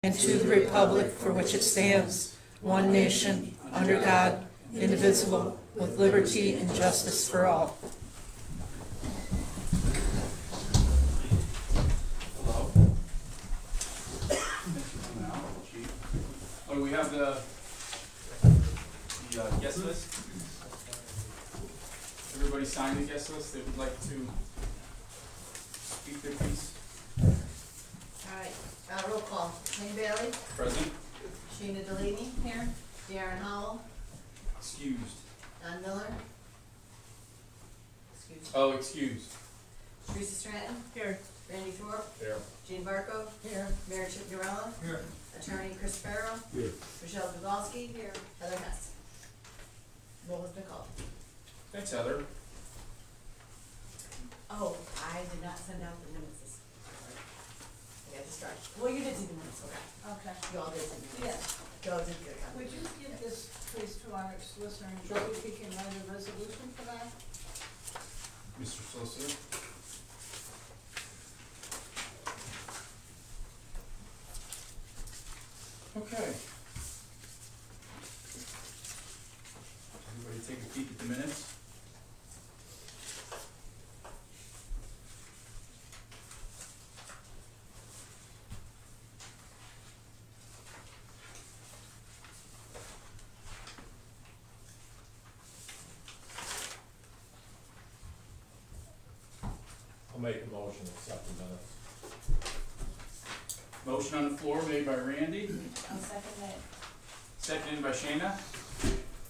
and to the republic for which it stands, one nation, under God, indivisible, with liberty and justice for all. Hello. Oh, we have the guest list. Everybody signed the guest list that would like to speak their piece. All right, roll call. Wayne Bailey, Present. Sheena Delaney. Here. Darren Howell, Excused. Don Miller. Excuse. Oh, excused. Teresa Stratton. Here. Randy Thorpe. There. Jean Barco. Here. Mary Chip Norella. Here. Attorney Chris Farrow. Here. Michelle Dubowski. Here. Heather Hess. Roll has been called. Thanks, Heather. Oh, I did not send out the minutes. I got distracted. Well, you did see the minutes, okay. Okay. You all did see the minutes. Yes. You all did get a copy. Would you give this please to our solicitor and see if he can write a resolution for that? Mr. Solicitor. Okay. Everybody take a peek at the minutes. I'll make a motion to accept the minutes. Motion on the floor made by Randy, I'll second that. seconded by Shayna.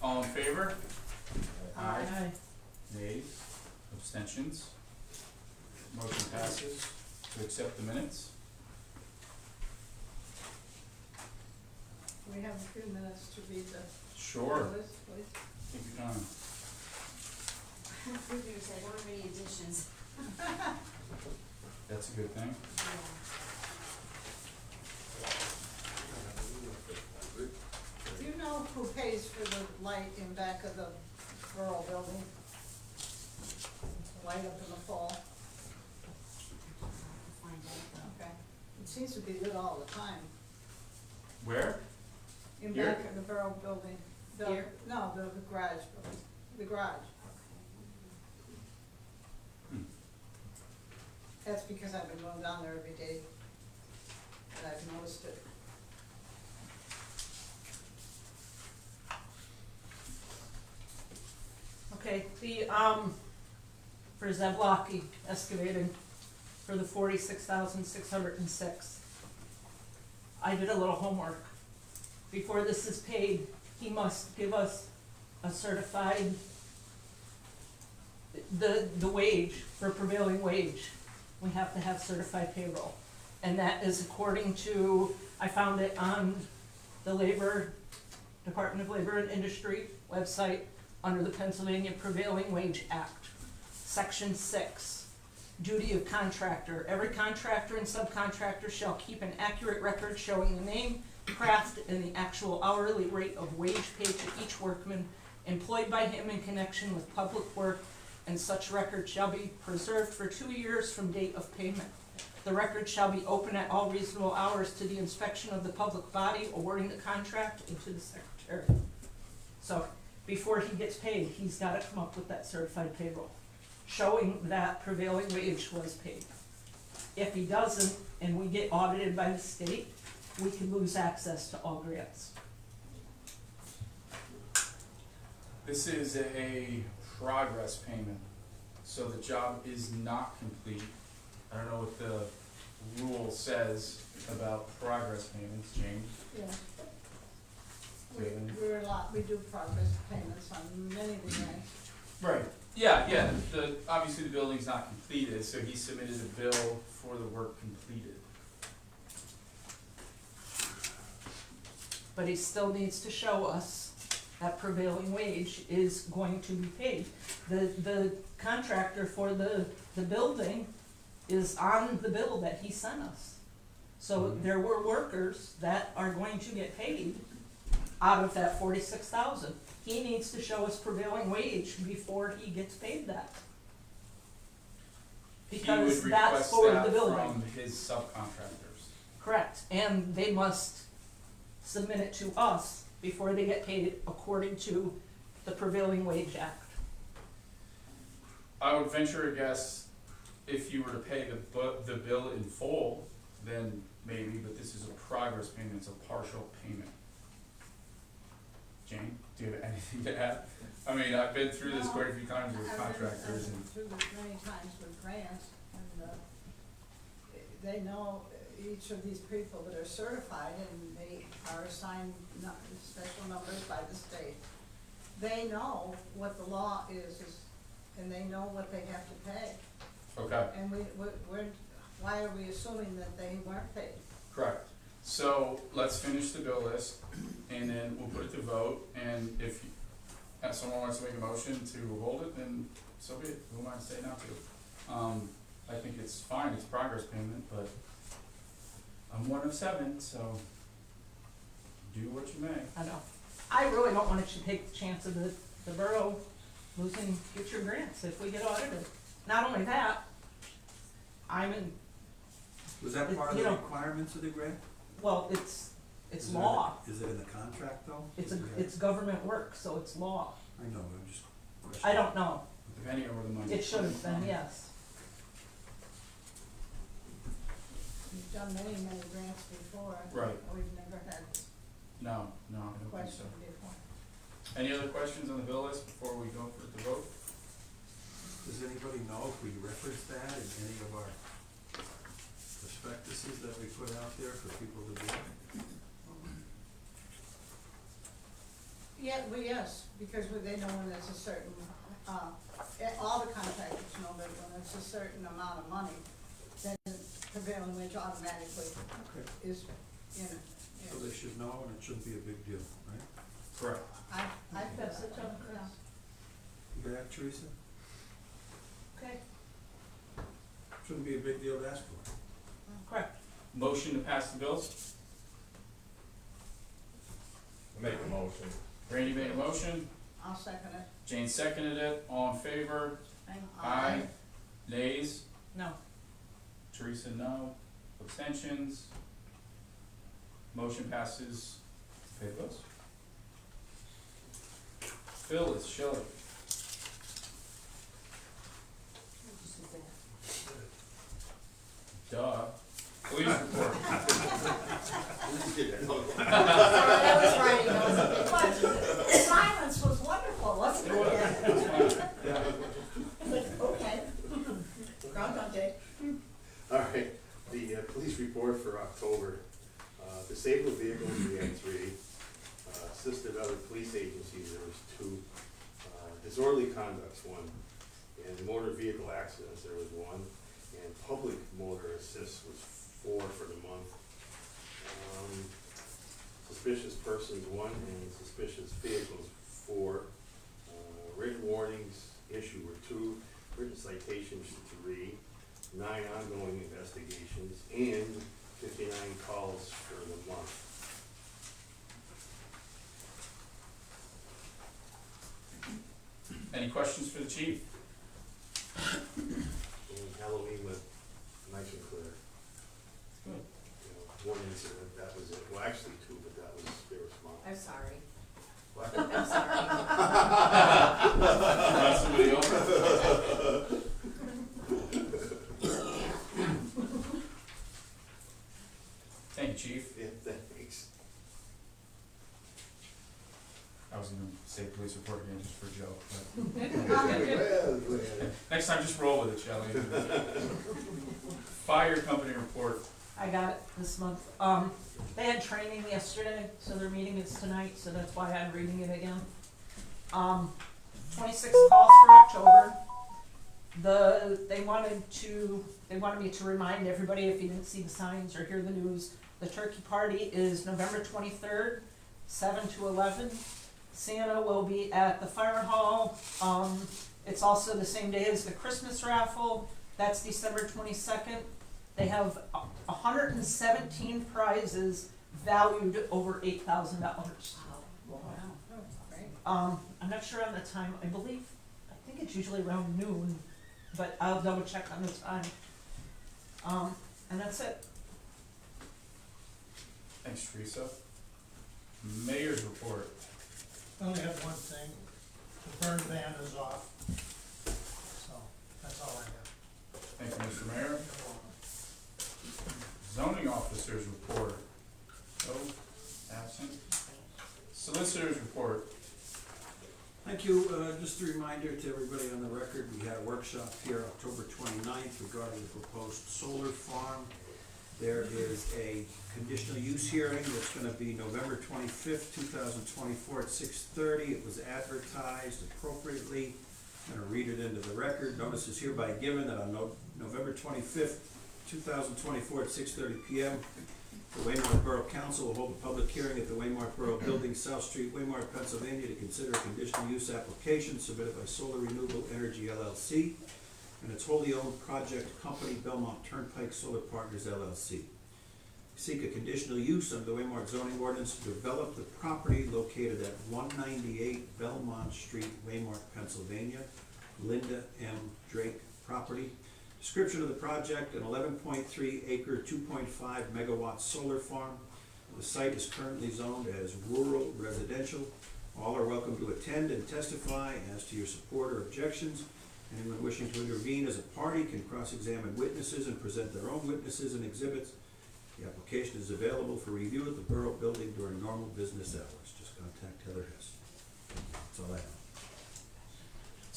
All in favor? Aye. Nays? Abstentions? Motion passes to accept the minutes. We have a few minutes to read the Sure. list, please. Take your time. Producers, I don't have any additions. That's a good thing. Do you know who pays for the light in back of the borough building? The light up in the fall? Find out. Okay. It seems to be lit all the time. Where? In Here? back of the borough building. The- Here? No, the garage building, the garage. Hmm. That's because I've been going down there every day. And I've noticed it. Okay, for Zablocki excavating for the 46,606. I did a little homework. Before this is paid, he must give us a certified, the wage, for prevailing wage. We have to have certified payroll. And that is according to, I found it on the Department of Labor and Industry website under the Pennsylvania Prevailing Wage Act. Section 6, duty of contractor. Every contractor and subcontractor shall keep an accurate record showing the name, craft, and the actual hourly rate of wage paid to each workman employed by him in connection with public work, and such record shall be preserved for 2 years from date of payment. The record shall be open at all reasonable hours to the inspection of the public body awarding the contract and to the secretary. So, before he gets paid, he's gotta come up with that certified payroll, showing that prevailing wage was paid. If he doesn't, and we get audited by the state, we can lose access to all grants. This is a progress payment, so the job is not complete. I don't know what the rule says about progress payments, James. Yeah. Good. We do progress payments on many of the grants. Right. Yeah, obviously the building's not completed, so he submitted a bill for the work completed. But he still needs to show us that prevailing wage is going to be paid. The contractor for the building is on the bill that he sent us. So there were workers that are going to get paid out of that 46,000. He needs to show us prevailing wage before he gets paid that. Because that's for the building. He would request that from his subcontractors. Correct, and they must submit it to us before they get paid according to the Prevailing Wage Act. I would venture a guess, if you were to pay the bill in full, then maybe, but this is a progress payment, it's a partial payment. Jane, do you have anything to add? I mean, I've been through this quite a few times with contractors I've and, been through this many times with grants, and, they know each of these people that are certified, and they are assigned special numbers by the state. They know what the law is, and they know what they have to pay. okay, And we're, why are we assuming that they weren't paid? correct. So, let's finish the bill list, and then we'll put it to vote, and if someone wants to make a motion to hold it, then so be it, who am I to say not to? I think it's fine, it's progress payment, but I'm one of 7, so do what you may. I know. I really don't want you to take the chance of the borough losing future grants if we get audited. Not only that, I'm in, Was that part of You the know- requirements of the grant? well, it's Is it- law. Is it in the contract though? It's government work, so it's law. I know, I'm just I questioning. don't know. Depending on where the money. It should have been, yes. We've done many grants before. Right. We've never had No, I don't think so. question before. Any other questions on the bill list before we go for the vote? Does anybody know if we reference that in any of our prospectuses that we put out there for people to do? Yeah, well, yes, because they know when it's a certain, all the contractors know that when it's a certain amount of money, then prevailing wage automatically Okay. is, you know, So they should know and it shouldn't be a big deal, right? Correct. I feel That's such it, a, Chris. You got that, Teresa? Okay. Shouldn't be a big deal to ask for. Correct. Motion to pass the bills? Make a motion. Randy made a motion, I'll second it. Jane seconded it, all in favor? Aye. Nays? No. Teresa, no. Abstentions? Motion passes to pay the bills. Phyllis, Shelley. Duh. Police report. That was right, that was a big question. The silence was wonderful, wasn't it? Like, okay. Groundhog Day. All right, the police report for October, disabled vehicles, we had 3, assisted other police agencies, there was 2, disorderly conducts, 1, and motor vehicle accidents, there was 1, and public motor assists was 4 for the month. Suspicious persons, 1, and suspicious vehicles, 4. Written warnings issued were 2, written citations, 3, 9 ongoing investigations, and 59 calls for the month. Any questions for the chief? And Halloween went nice and clear. Good. You know, 1 incident, that was it. Well, actually 2, but they were small. I'm sorry. What? I'm sorry. Run somebody over? Thank you, chief. Yeah, thanks. I was gonna say police report again just for a joke, Well, but next time just roll with it, Shelley. Fire company report. I got it this month. They had training yesterday, so their meeting is tonight, so that's why I'm reading it again. 26 calls for October. They wanted me to remind everybody, if you didn't see the signs or hear the news, the turkey party is November 23rd, 7 to 11. Santa will be at the fire hall. It's also the same day as the Christmas raffle. That's December 22nd. They have 117 prizes valued over $8,000. Wow. Oh, great. I'm not sure on the time. I think it's usually around noon, but I'll double check on the time. And that's it. Thanks, Teresa. Mayor's report. I only have one thing, the burn ban is off, so that's all I have. Thank you, Mr. Mayor. Zoning officers report. Oh, absent. Solicitors report. Thank you. Just a reminder to everybody on the record, we had a workshop here October 29th regarding the proposed solar farm. There is a conditional use hearing that's gonna be November 25th, 2024 at 6:30. It was advertised appropriately. I'm gonna read it into the record. Notice is hereby given that on November 25th, 2024 at 6:30 p.m., the Waymart Borough Council will hold a public hearing at the Waymart Borough Building, South Street, Waymart, Pennsylvania, to consider a conditional use application submitted by Solar Renewable Energy LLC and its wholly owned project company, Belmont Turnpike Solar Partners LLC. Seek a conditional use under the Waymart zoning ordinance to develop the property located at 198 Belmont Street, Waymart, Pennsylvania. Linda M. Drake property. Description of the project: an 11.3 acre, 2.5 megawatt solar farm. The site is currently zoned as rural residential. All are welcome to attend and testify as to your support or objections. Anyone wishing to intervene as a party can cross-examine witnesses and present their own witnesses and exhibits. The application is available for review at the Borough Building during normal business hours. Just contact Heather Hess. That's all I have.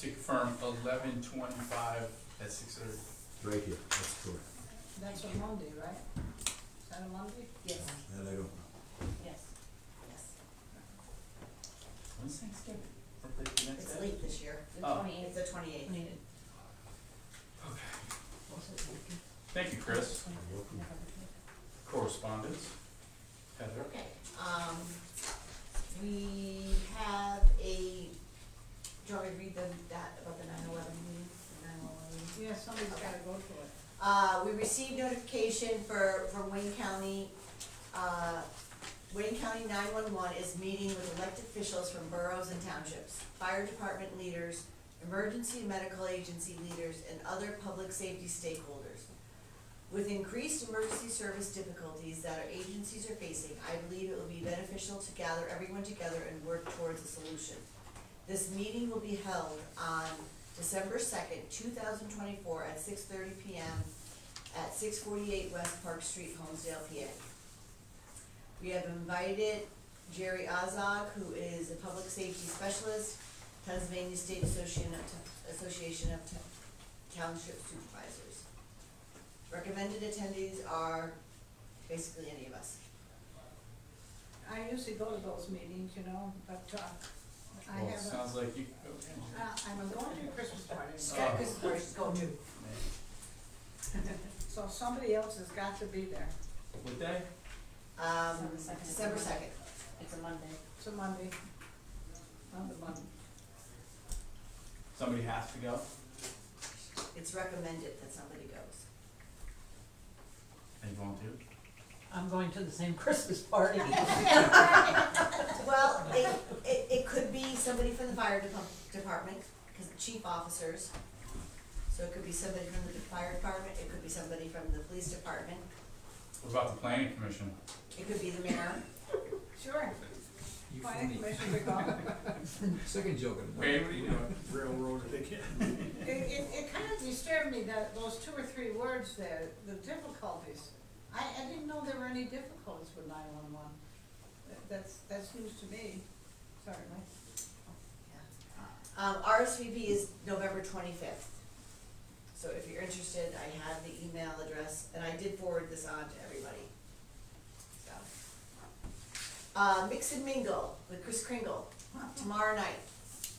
To confirm, 11:25 at 6:30. Right here, that's correct. That's a Monday, right? Is that a Monday? Yes, That I don't know. yes, yes. When's Thanksgiving? The next It's day? late this year. Oh. It's the 28th. Thank you, Chris. Correspondence. Heather. Okay, we have a, do you want me to read that about the 9/11 meeting, the 9/11 meeting? Yeah, somebody's gotta go to it. We received notification from Wayne County. Wayne County 911 is meeting with elected officials from boroughs and townships, fire department leaders, emergency medical agency leaders, and other public safety stakeholders. With increased emergency service difficulties that our agencies are facing, I believe it will be beneficial to gather everyone together and work towards a solution. This meeting will be held on December 2nd, 2024 at 6:30 p.m. at 648 West Park Street, Holmesdale, PA. We have invited Jerry Ozog, who is a public safety specialist, Pennsylvania State Association of Township Supervisors. Recommended attendees are basically any of us. I usually go to those meetings, you know, but, I Well, it have sounds like you. I'm going to a Christmas party, Scott, Christmas party's going to. so somebody else has got to be there. What day? December 2nd. It's a Monday. It's a Monday, on the Monday. Somebody has to go? It's recommended that somebody goes. And volunteer? I'm going to the same Christmas party. Well, it could be somebody from the fire department, because the chief officers. So it could be somebody from the fire department, it could be somebody from the police department, What about the planning commission? it could be the mayor. Sure. You Planning funny. commission to go. Second joke. Wait, what are you doing? Railroad again. It kind of disturbed me that those 2 or 3 words there, the difficulties. I didn't know there were any difficulties with 911. That's news to me, certainly. RSVP is November 25th. So if you're interested, I have the email address, and I did forward this on to everybody. So, Mix and Mingle with Chris Kringle, tomorrow night,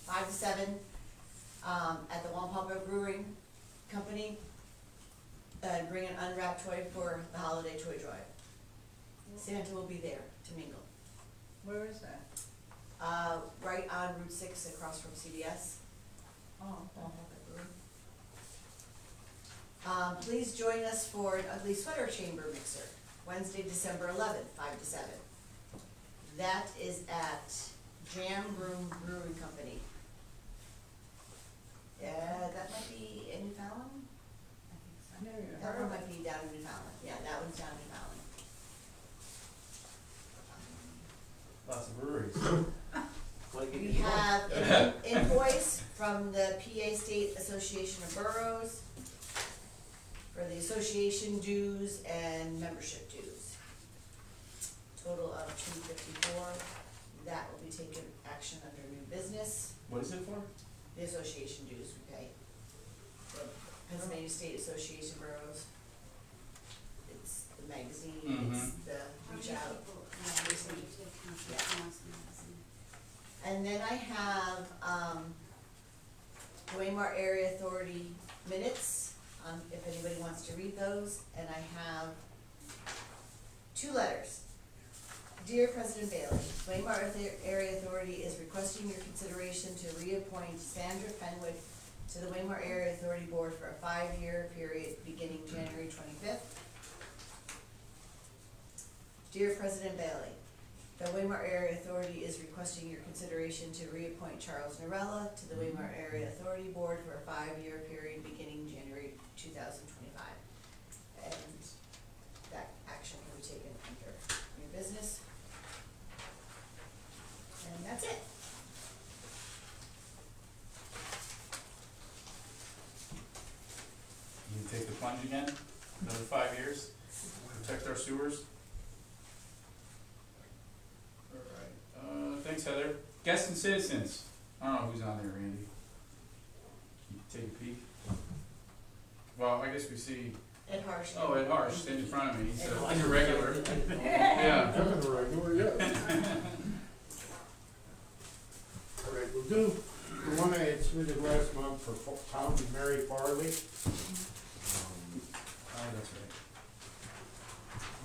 5 to 7, at the Wampumpa Brewing Company. And bring an unwrapped toy for the holiday toy drive. Santa will be there to mingle. Where is that? Right on Route 6 across from CBS. Oh, Please join us for an ugly sweater chamber mixer, Wednesday, December 11th, 5 to 7. That is at Jam Room Brewing Company. That might be in Newfoundland? I never even That heard one of it. might be down in Newfoundland. Yeah, that one's down in Newfoundland. We have an invoice from the PA State Association of Boroughs for the association dues and membership dues. Total of $254. That will be taken action under new business. What is it for? The association dues we pay. The Pennsylvania State Association of Boroughs. It's the magazine, it's the reach out. And then I have, the Waymart Area Authority minutes, if anybody wants to read those, and I have 2 letters. Dear President Bailey, Waymart Area Authority is requesting your consideration to reappoint Sandra Fenwick to the Waymart Area Authority Board for a 5-year period beginning January 25th. Dear President Bailey, the Waymart Area Authority is requesting your consideration to reappoint Charles Norella to the Waymart Area Authority Board for a 5-year period beginning January 2025. And that action will be taken under new business. And that's it. You can take the plunge again, another 5 years, protect our sewers. Alright, thanks Heather. Guests and citizens, I don't know who's on there, Randy. Can you take a peek? Well, I guess we see, Ed Harsh. oh, Ed Harsh, standing in front of me, he's Ed a Harsh. regular. Yeah. Coming regular, yeah. All right, we'll do the one I had submitted last month for Tom and Mary Farley. Oh, that's right.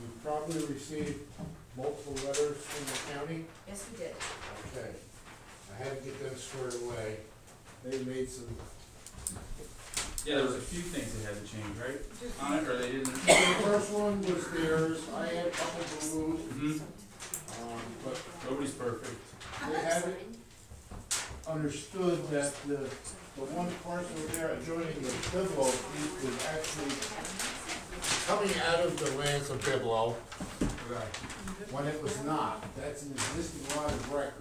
We've probably received multiple letters from the county. Yes, we did. Okay, I had to get them squared away. They made some, Yeah, there was a few things they had to change, right? On it, or they didn't? the first one was theirs, I had a couple of rules, but Nobody's perfect. they haven't understood that the one parcel there adjoining the Biblo is actually coming out of the lands of Biblo Right. when it was not. That's an existing lot of record.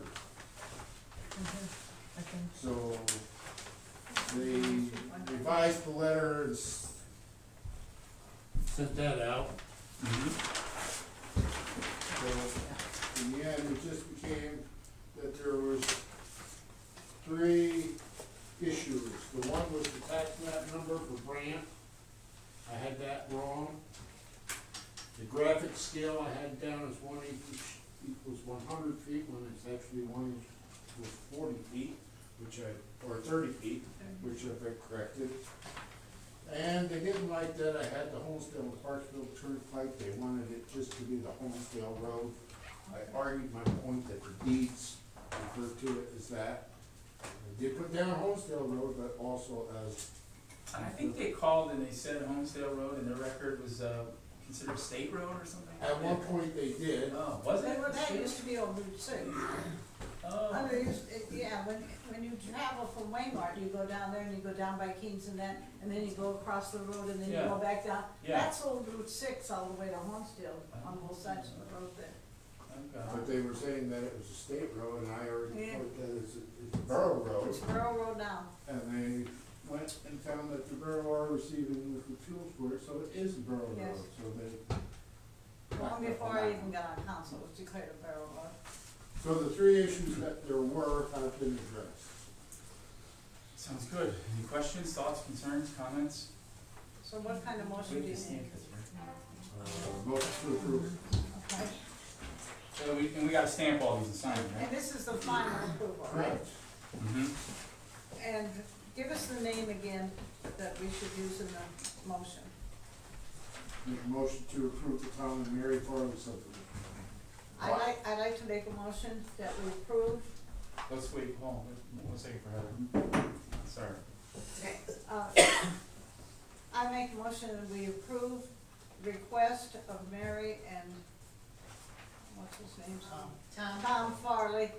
I think. So they revised the letter and sent that out. So in the end, it just became that there was 3 issues. The one was the tax map number for Brant. I had that wrong. The graphic scale I had down as 1 inch equals 100 feet when it's actually 1 inch equals 40 feet, or 30 feet, which I've been corrected. And they didn't like that I had the Homestead and Parksville Turnpike. They wanted it just to be the Homestead Road. I argued my point that the deeds refer to it as that. I did put down Homestead Road, but also as. And I think they called and they said Homestead Road and their record was, considered state road or something? At one point they did. Oh, was it? That used to be on Route 6. Oh. Yeah, when you travel from Waymart, you go down there and you go down by Kings and then you go across the road and then you Yeah. go back down. Yeah. That's old Route 6 all the way to Homestead, on both sides of the road there. Okay. But they were saying that it was a state road, and I already Yeah. put that it's a borough road. It's Borough Road now. And they went and found that the borough are receiving liquid fuels for it, so it is a borough Yes. road, so they. Long before I even got on council, it was declared a Borough Road. So the 3 issues that there were have been addressed. Sounds good. Any questions, thoughts, concerns, comments? So what kind of motion do you need? Motion to approve. Okay. So and we gotta stamp all these and sign them, And right? this is the final approval, right? Correct. Mm-hmm. And give us the name again that we should use in the motion. Make a motion to approve the Tom and Mary Farley subdivision. I'd like to make a motion that we approve, Let's wait, hold on, one second for Heather. Sorry. Okay. I make a motion that we approve request of Mary and, what's his name? Tom Farley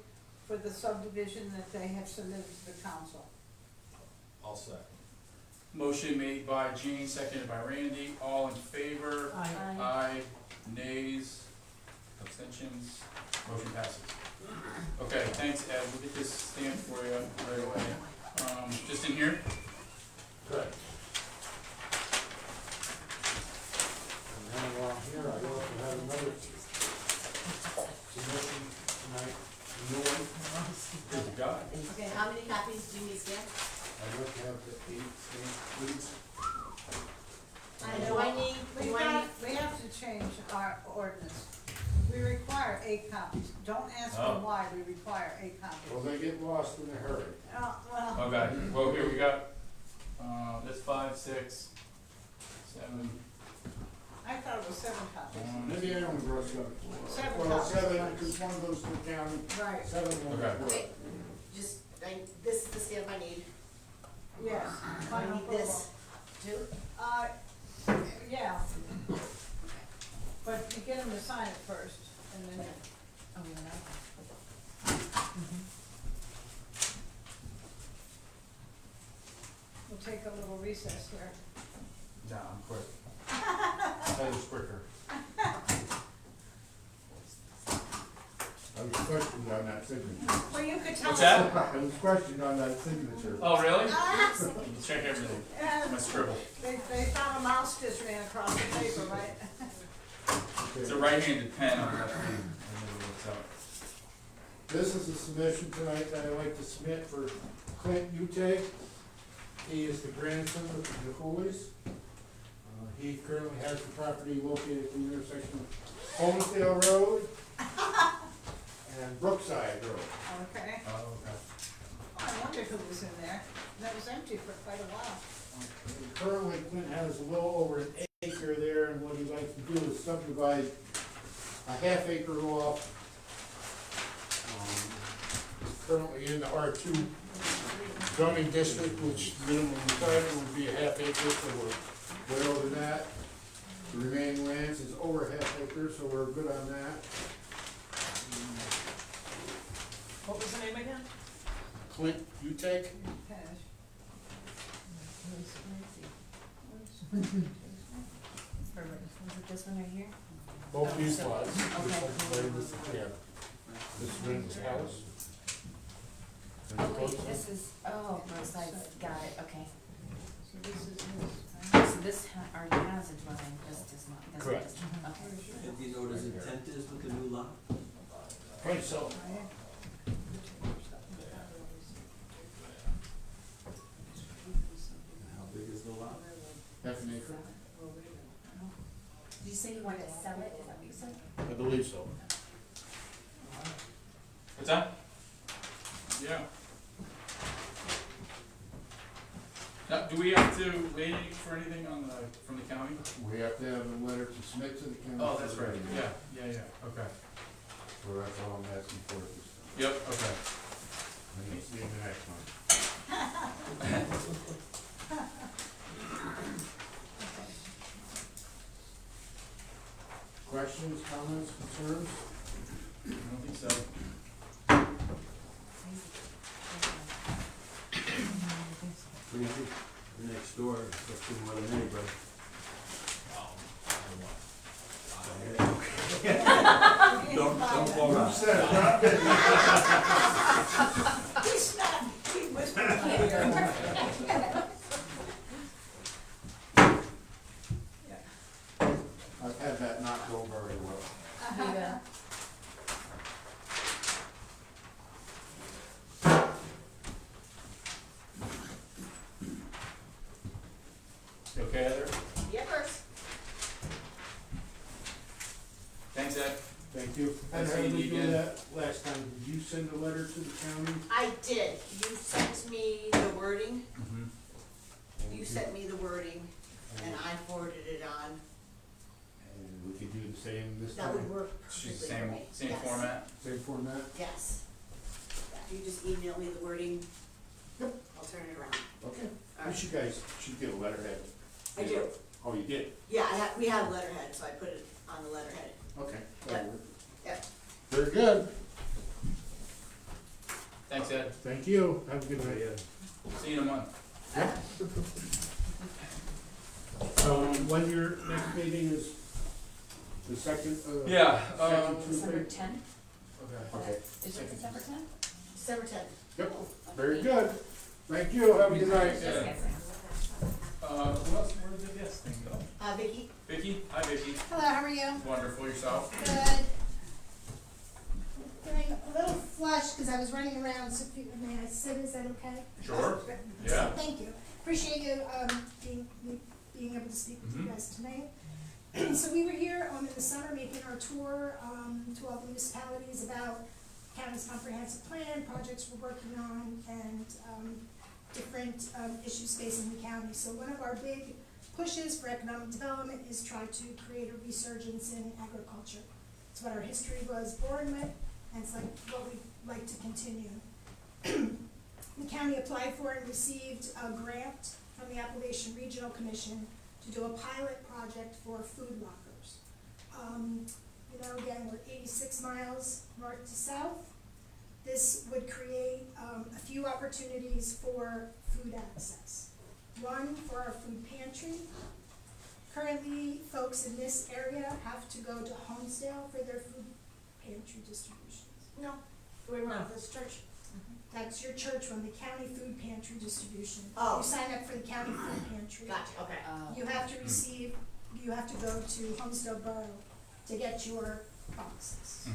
for the subdivision that they have submitted to the council. I'll second. Motion made by Jean, seconded by Randy, all in favor? Aye. Aye, nays, abstentions, motion passes. Okay, thanks, Ed, we'll get this stamped for you right away. Just in here? Correct. And then along here, I also have another submission tonight, a new one. Good God. Okay, how many copies do you need, Stan? I'd like to have the 8 stamps, please. Do I need, do I need? We have to change our ordinance. We require 8 copies. Don't ask me Oh. why we require 8 copies. Well, they get lost in a hurry. Well, Okay, well, here we got, that's 5, 6, 7. I thought it was 7 copies. Maybe I only wrote 7. 7 Well, copies. 7, because one goes to the county, Right, 7 won't Okay. work. Okay, just, this is the stamp I need. yes. I Final need this approval. too. Yeah. But you get them to sign it first, and then you. Oh, we went out. We'll take a little recess here. Nah, I'm quick. That was quicker. I was questioned on that signature. Well, you could tell What's us. that? I was questioned on that signature. Oh, really? Check everything, my scribble. They found a mouse just ran across the paper, right? It's a right-handed pen on the left hand. It never works out. This is a submission tonight that I'd like to submit for Clint Ute. He is the grandson of the Cooley's. He currently has the property located at the intersection of Homestead Road and Brookside Road. Okay. Oh, okay. Oh, I wonder who was in there. That was empty for quite a while. Currently, Clint has a little over an acre there, and what he'd like to do is subdivide a half acre off. Currently in the R2 zoning district, which minimum requirement would be a half acre, so we're way over that. The remaining lands is over half acre, so we're good on that. What was the name again? Clint, you take? Cash. Was it this one right here? Both these so- lots. This okay. one's this, yeah. This is Lynn's house. And Oh, wait, close this is, oh, both sides, got it, okay. So this is his, So this already has a dwelling, this does not, this Correct. does not, okay. And do you know what his intent is with the new lot? right, so, right? How big is the lot? half an acre? Did you say you wanted to sell it, is that what you said? I believe so. What's that? Yeah. Now, do we have to wait for anything on the, from the county? We have to have a letter to submit to the county. Oh, that's right, yeah, okay. So that's all I'm asking for at this time. Yep, okay. And you'll see you the next one. Questions, comments, concerns? I don't think so. Crazy. You're next door, that's more than anybody. Don't fall Who out. said it? Not me. He's not, he whispered here. I've had that not go very well. Yeah. You okay, Heather? Yippers. Thanks, Ed. Thank you. And Nice how did meeting we you do again. that last time? Did you send a letter to the county? I did, you sent me the wording, Mm-hmm. you sent me the wording, and I forwarded it on. And we could do the same this That would time? work perfectly for Same, me. same Yes. format? Same format? Yes. Yeah, you just email me the wording, I'll turn it around. Okay. All You right. should guys should get a letterhead. I do, Oh, you did? yeah, we have letterhead, so I put it on the letterhead. Okay. Yep. Yep. Very good. Thanks, Ed. Thank you. Have a good night. See you in a month. When your next meeting is the second, Yeah, second December Tuesday? 10th? Okay. Is it December tenth? December tenth. Yep, very good. Thank you, have a good night. Yeah. Who else, where did the guest thing go? Vicky? Vicky? Hi, Vicky. Hello, how are you? Wonderful, yourself? Good. Feeling a little flushed because I was running around, so if you, may I sit, is that okay? Sure. Yeah. Thank you. Appreciate you, being able to speak with you Mhm. guys tonight. So we were here, in the summer making our tour, to all the municipalities about county's comprehensive plan, projects we're working on, and, different, issues facing the county. So one of our big pushes for economic development is try to create a resurgence in agriculture. It's what our history was born with, and it's like what we'd like to continue. The county applied for and received a grant from the Appalachian Regional Commission to do a pilot project for food lockers. Again, we're 86 miles north to south. This would create a few opportunities for food access. One, for our food pantry. Currently, folks in this area have to go to Homesdale for their food pantry distributions. No. Waymart this church. That's your church one, the county food pantry distribution. Oh. You sign up for the county food pantry. Gotcha, okay. You have to receive, you have to go to Homestead Borough to get your boxes.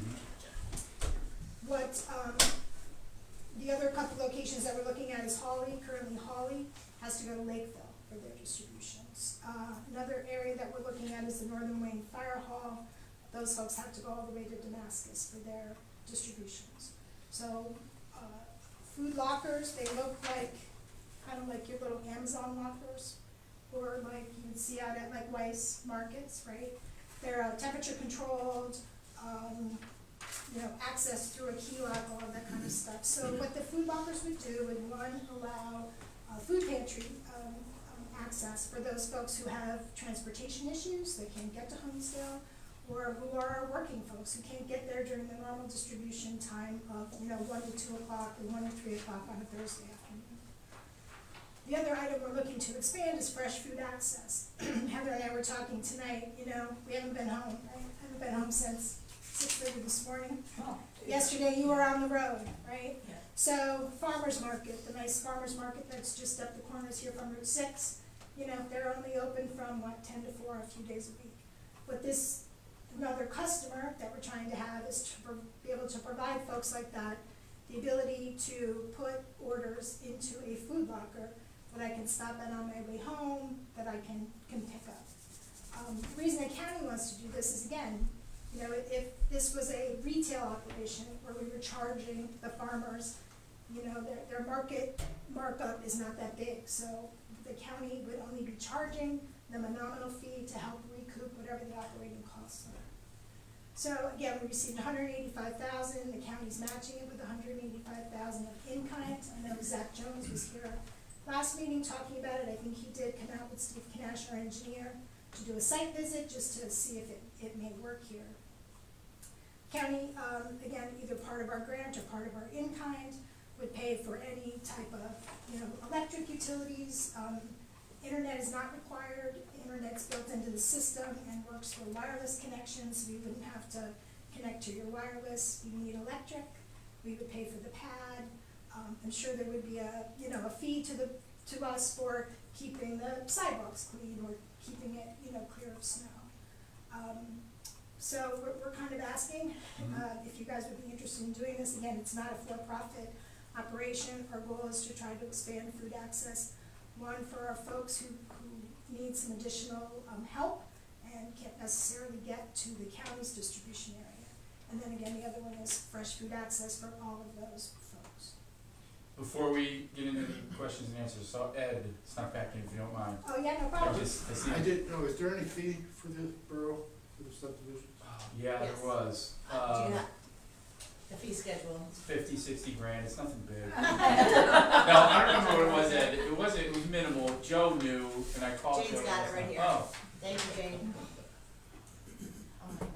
What, the other couple locations that we're looking at is Hawley. Currently Hawley has to go to Lakeville for their distributions. Another area that we're looking at is the Northern Wayne Fire Hall. Those folks have to go all the way to Damascus for their distributions. So, food lockers, they look like, kind of like your little Amazon lockers, or like you would see out at like Weiss markets, right? They're temperature controlled, access through a key lock, all of that kind of stuff. So what the food lockers would do would, one, allow food pantry access for those folks who have transportation issues, they can't get to Homestead, or who are working folks who can't get there during the normal distribution time of 1 to 2 o'clock or 1 to 3 o'clock on a Thursday afternoon. The other item we're looking to expand is fresh food access. Heather and I were talking tonight, we haven't been home, right? I haven't been home since 6:30 this morning. Oh. Yesterday you were on the road, right? Yeah. So farmer's market, the nice farmer's market that's just up the corners here from Route 6, they're only open from 10 to 4 a few days a week. What this another customer that we're trying to have is to be able to provide folks like that the ability to put orders into a food locker that I can stop at on my way home, that I can pick up. The reason the county wants to do this is, again, if this was a retail operation where we were charging the farmers, their market markup is not that big, so the county would only be charging them a nominal fee to help recoup whatever the operating costs are. So again, we received $185,000, the county's matching it with $185,000 of in-kind. I know Zach Jones was here last meeting talking about it. I think he did come out with Steve Knash, our engineer, to do a site visit just to see if it may work here. County, again, either part of our grant or part of our in-kind, would pay for any type of, electric utilities. Internet is not required. Internet's built into the system and works for wireless connections, so you wouldn't have to connect to your wireless. You need electric. We would pay for the pad. I'm sure there would be a fee to us for keeping the sidewalks clean or keeping it, clear of snow. So we're kind of asking if you guys would be interested in doing this. Again, it's not a for-profit operation. Our goal is to try to expand food access. One, for our folks who need some additional help and can't necessarily get to the county's distribution area. And then again, the other one is fresh food access for all of those folks. Before we get into any questions and answers, so Ed, snuck back in if you don't mind. Oh, yeah, no I problem. I see. I didn't know, is there any fee for the borough, for the subdivision? Yeah, Yes. there was. Do you have the fee schedule? 50, 60 grand, it's nothing big. No, I don't remember what it was, Ed. It was minimal. Joe knew, and I called Joe. Jane's got it right here. Oh, Thank you, Jane. Oh, my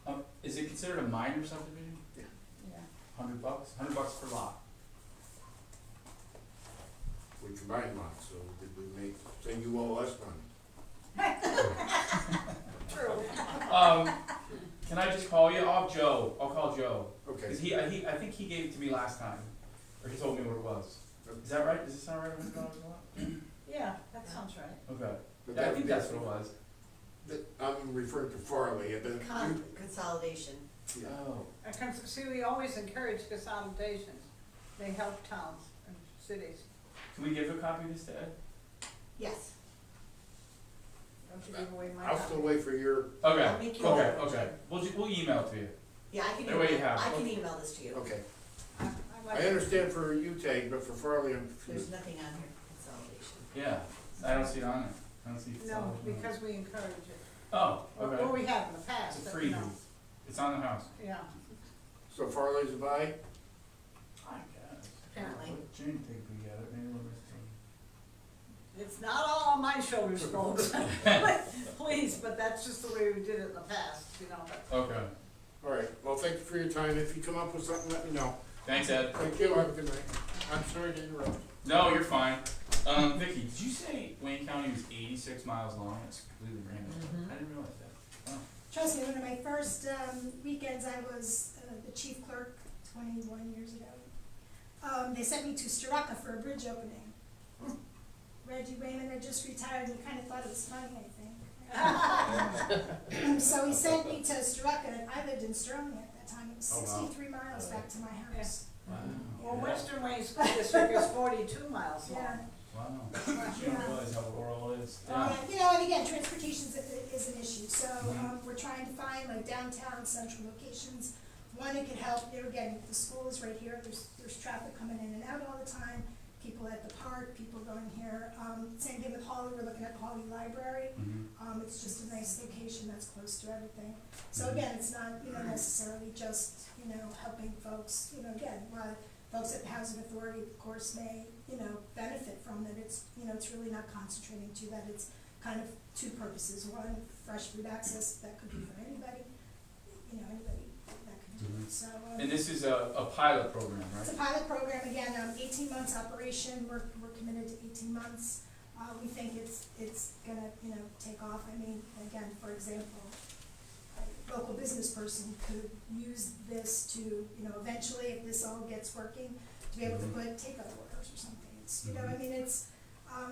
God, is it considered a minor subdivision? Yeah. $100? $100 per lot. We combined lots, so did we say you owe us money? True. Can I just call you? I'll call Joe. Okay. Cause I think he gave it to me last time, or he told me what it was. Is that right? Does it sound right? Yeah, that sounds right. Okay. But Yeah, I that- think that's what it was. I'm referring to Farley, and then Consolidation. yeah. Oh. See, we always encourage consolidations. They help towns and cities. Can we give a copy of this to Ed? Yes. Don't you give away my I'll copy. still wait for your, Okay. I'll make you Okay. one. Okay. We'll email it to you. Yeah, I can That way you email, have- I can email this to you. okay. I like I it. understand for you, Tag, but for Farley, I'm There's confused. nothing on here for consolidation. Yeah. I don't see it on there. I don't see it. No, because we encourage it. Oh. Or Okay. we have in the past, It's a but you know, freebie. It's on the house. yeah. So Farley's a buy? I guess. Apparently. What June think we got it? Maybe we'll miss It's not all on my shoulders, folks. Please, but that's just the way we did it in the past, you know, but. it. Okay. All right, well, thank you for your time. If you come up with something, let me know. Thanks, Ed. Thank you, have a good night. I'm sorry to interrupt. No, you're fine. Vicky, did you say Wayne County was 86 miles long? That's completely random. I didn't realize that. Oh. Trust me, one of my first weekends, I was the chief clerk 21 years ago. They sent me to Straka for a bridge opening. Reggie Wayman had just retired, and he kind of thought it was funny, I think. So he sent me to Straka, and I lived in Sterling at that time. It was Oh, wow. 63 miles back to my house. Wow. Well, Western Wayne School District is 42 miles long. Yeah. Wow. I didn't realize how rural it is. You know, and again, transportation is an issue, so we're trying to find like downtown central locations. One, it could help, you know, again, the school is right here, there's traffic coming in and out all the time, people at the park, people going here. Same thing with Holly, we're looking at Holly Library. It's just a nice location that's close to everything. So again, it's not, you know, necessarily just, you know, helping folks, you know, again, while folks at the Housing Authority, of course, may, you know, benefit from it. It's, you know, it's really not concentrating to that. It's kind of two purposes. One, fresh food access, that could be for anybody, you know, anybody that could do it. So, And this is a pilot program, it's a right? pilot program, again, 18 months operation, we're committed to 18 months. We think it's gonna, you know, take off. I mean, again, for example, a local business person could use this to, you know, eventually, if this all gets working, to be able to put takeout orders or something. It's, you know, I mean, it's,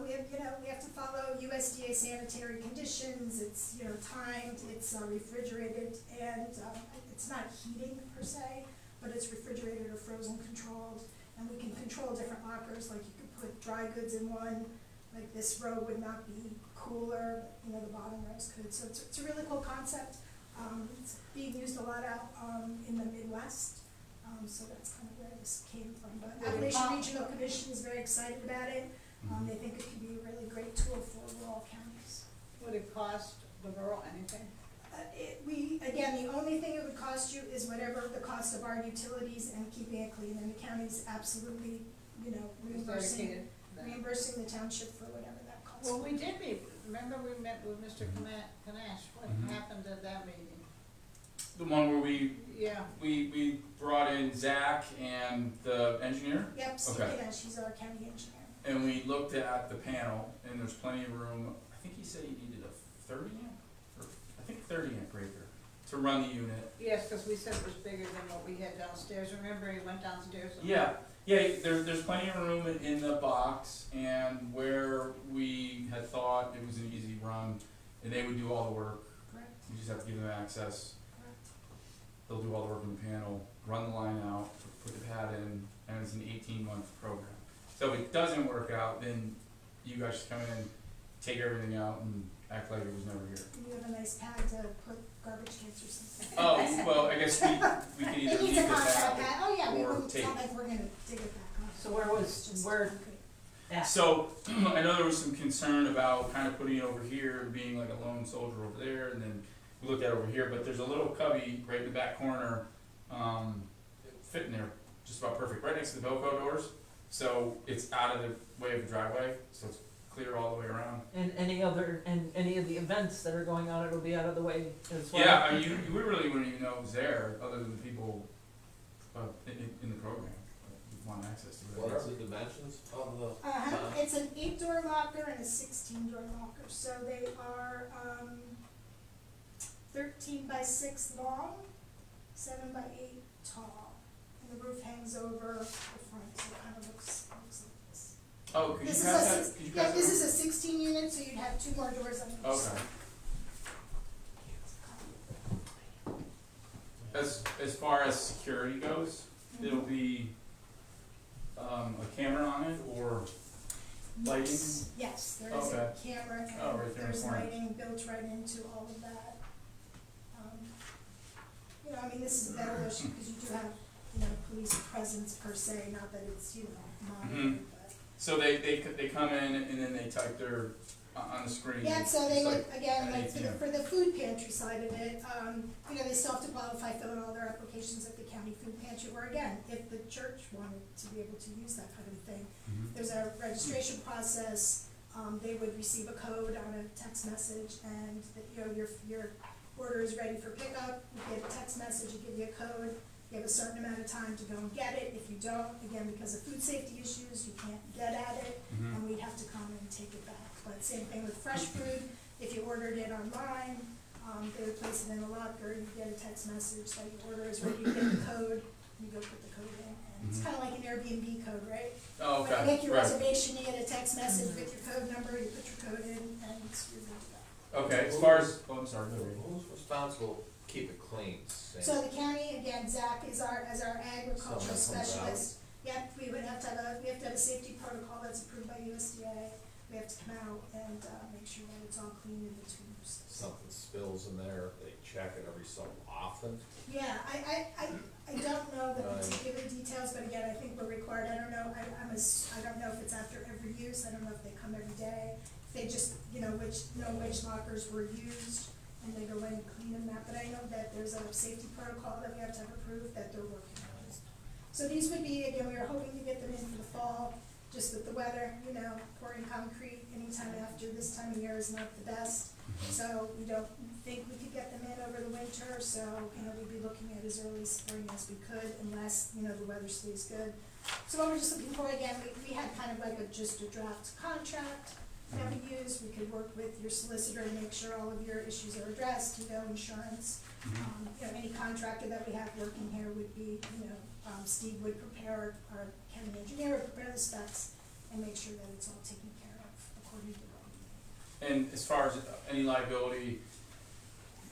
we have, you know, we have to follow USDA sanitary conditions, it's, you know, timed, it's refrigerated, and it's not heating per se, but it's refrigerated or frozen controlled, and we can control different lockers, like you could put dry goods in one, like this row would not be cooler, but, you know, the bottom rows could, so it's a really cool concept. It's being used a lot out in the Midwest, so that's kind of where this came from. But Appalachian Regional Commission is very excited about it. They think it could be a really great tool for rural counties. Would it cost the borough anything? Again, the only thing it would cost you is whatever the cost of our utilities and keeping it clean, and the county's absolutely, you know, It's reimbursing dedicated. the township for whatever that costs. Well, we did meet, remember we met with Mr. Kanash, what happened at that meeting? The one where we Yeah, brought in Zach and the engineer, Yep, Steve Okay. Ganesh, he's our county engineer. and we looked at the panel, and there's plenty of room. I think he said he needed a 30 amp, or I think 30 amp breaker to run the unit. yes, because we said it was bigger than what we had downstairs, remember he went downstairs? and- Yeah, there's plenty of room in the box, and where we had thought it was an easy run, and they would do all the work. Correct, You just have to give them access. correct. They'll do all the work in the panel, run the line out, put the pad in, and it's an 18-month program. So if it doesn't work out, then you guys just come in, take everything out, and act like it was never here. You have a nice pad to put garbage cans or something. Oh, well, I guess we can either It leave needs it a contract that, pad, oh yeah, we or wouldn't, it's not take. like we're gonna dig it back up. So where It's just where- concrete. Yeah. So, I know there was some concern about kind of putting it over here, being like a lone soldier over there, and then we looked at it over here, but there's a little cubby right in the back corner, fitting there just about perfect, right next to the Velcro doors. So it's out of the way of the driveway, so it's clear all the way around. And any of the events that are going on, it'll be out of the way as well. Yeah, I mean, you really wouldn't even know it was there, other than the people in the program who want access to it. What are the dimensions of the? It's an 8-door locker and a 16-door locker, so they are, 13 by 6 long, 7 by 8 tall. And the roof hangs over the front, so it kind of looks like this. Oh, could you This pass is a that, six, could you yeah, pass this that? is a 16 unit, so you'd have 2 more doors on each side. Okay. As far as security goes, it'll be, a camera on it, or lighting? Yes, there is a Okay. camera, Oh, and right there in the there's corner. lighting built right into all of that. You know, I mean, this is a better issue, because you do have, you know, police presence per se, not that it's, you know, monitored, but. So they come in and then they type their, on the screen. Yeah, so they just would, again, an like ATM. for the food pantry side of it, you know, they still have to qualify, fill out all their applications at the county food pantry, or again, if the church wanted to be able to use that kind of thing. Mhm. There's a registration process, they would receive a code on a text message, and that, you know, your order is ready for pickup, you get a text message, it give you a code, you have a certain amount of time to go and get it. If you don't, again, because of food safety issues, you can't get at it, Mhm. and we'd have to come and take it back. But same thing with fresh food, if you ordered it online, they would place it in a locker, you get a text message that your order is ready, you get the code, you go put the code in, and it's Mhm. kinda like an Airbnb code, right? Oh, okay, When you make your right. reservation, you get a text message with your code number, you put your code in, and it's your good to go. Okay, as far as, oh, I'm sorry, go ahead. Who's responsible to keep it clean? Say- So the county, again, Zach is as our agricultural Someone comes out. specialist. Yep, we have to have a safety protocol that's approved by USDA. We have to come out and, make sure that it's all clean in between uses. Something spills in there, they check it every so often. Yeah, I don't know the Right. particular details, but again, I think we're required, I don't know, I don't know if it's after every use, I don't know if they come every day. If they just, you know, which lockers were used, and they go in and clean them out, but I know that there's a safety protocol that we have to have approved that they're working on. So these would be, again, we were hoping to get them in for the fall, just with the weather, you know, pouring concrete anytime after this time of year is not the best. So we don't think we could get them in over the winter, so, you know, we'd be looking at as early spring as we could, unless, you know, the weather stays good. So what we're just looking for, again, we had kind of like just a draft contract that we use. We could work with your solicitor to make sure all of your issues are addressed, you know, insurance. You know, any contractor that we have working here would be, you know, Steve would prepare, our county engineer would prepare the specs and make sure that it's all taken care of according to what we need. And as far as any liability,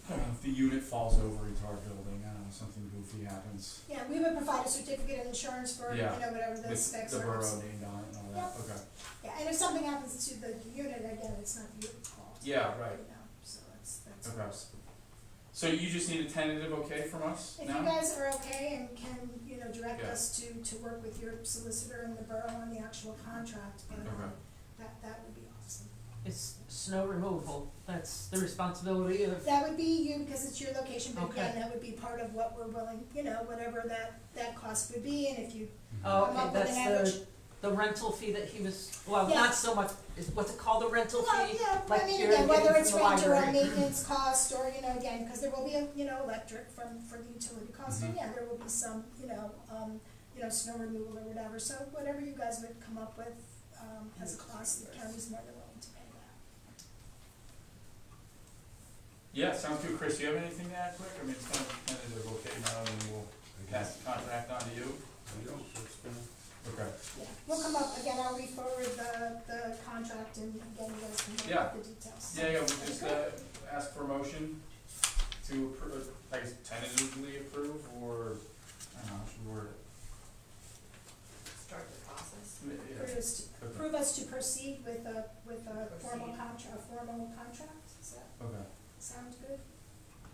if the unit falls over into our building, I don't know, something goofy happens. Yeah, we would provide a certificate of insurance for, you Yeah. know, whatever those With specs the are. borough named on it and all that, okay. Yeah, and if something happens to the unit, again, it's not your fault. Yeah, right. You know, so that's Okay. ours. So you just need a tentative okay from us If now? you guys are okay and can, you know, direct Yeah. us to work with your solicitor and the borough on the actual contract, but, Okay. that would be awesome. It's snow removal, that's the responsibility of, That would be you, because it's your location, but again, Okay. that would be part of what we're willing, you know, whatever that cost would be, and if you oh, come up okay, with an that's average. the rental fee that he was, well, Yeah. not so much, is what's it called, a rental Well, fee? yeah, Like I mean, you're again, whether getting it's from the rent or a library. maintenance cost, or, you know, again, because there will be, you know, electric for the utility cost, and Mhm. yeah, there will be some, you know, snow removal or whatever, so whatever you guys would come up with, as a cost, the county's more than willing to pay that. Yeah, sounds good. Chris, do you have anything to add quick? I mean, it's kind of tentative okay now, and then we'll pass the contract on to you. I don't, it's been, Okay. Yeah, we'll come up, again, I'll re-forward the contract, and again, you guys can look Yeah. at the details. Yeah, we just, ask for a motion to approve, I guess tentatively approve, or, I don't know, how should we word it? Start the process. Yeah. Approve us to proceed with a formal contract, does that Okay. sound good?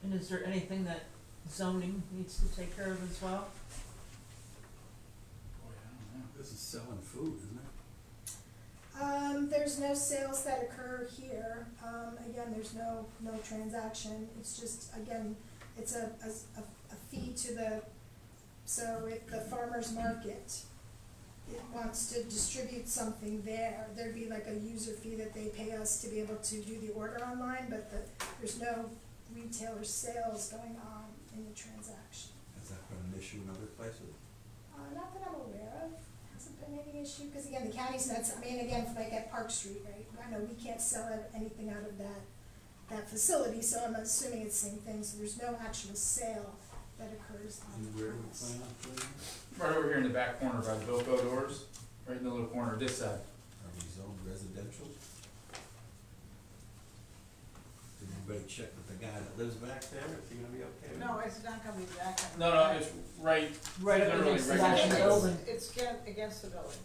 And is there anything that zoning needs to take care of as well? Boy, I don't know. this is selling food, isn't it? There's no sales that occur here, again, there's no transaction, it's just, again, it's a fee to the, so if the farmer's market, it wants to distribute something there, there'd be like a user fee that they pay us to be able to do the order online, but there's no retailer sales going on in the transaction. Has that been an issue in other places? Not that I'm aware of, hasn't been any issue, because again, the county's, that's, I mean, again, like at Park Street, right? I know we can't sell anything out of that that facility, so I'm assuming it's the same thing, so there's no actual sale that occurs on And the where do we premise. plan on putting it? Right over here in the back corner by the Bilko doors, right in the little corner, this side. Are we zoned residential? Did anybody check with the guy that lives back there? Is he gonna be okay with it? No, it's not gonna be back on. No, no, it's right, Right up literally against the right back next of the to it. building. It's against the building,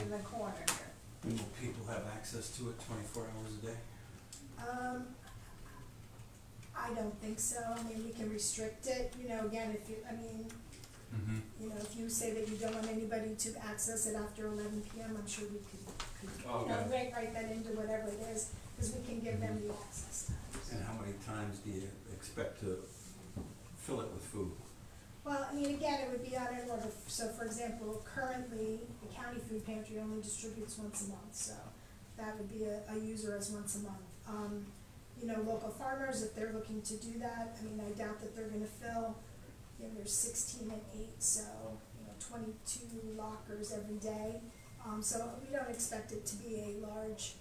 in the corner here. And will people have access to it 24 hours a day? I don't think so, I mean, we can restrict it, you know, again, if you, I mean, Mm-hmm. you know, if you say that you don't want anybody to access it after 11 PM, I'm sure we could, you know, Okay. write that into whatever it is, because we can give them the access times. And how many times do you expect to fill it with food? Well, I mean, again, it would be on an order, so for example, currently, the county food pantry only distributes once a month, so that would be a user as once a month. You know, local farmers, if they're looking to do that, I mean, I doubt that they're gonna fill, you know, there's 16 and 8, so, you know, 22 lockers every day. So we don't expect it to be a large,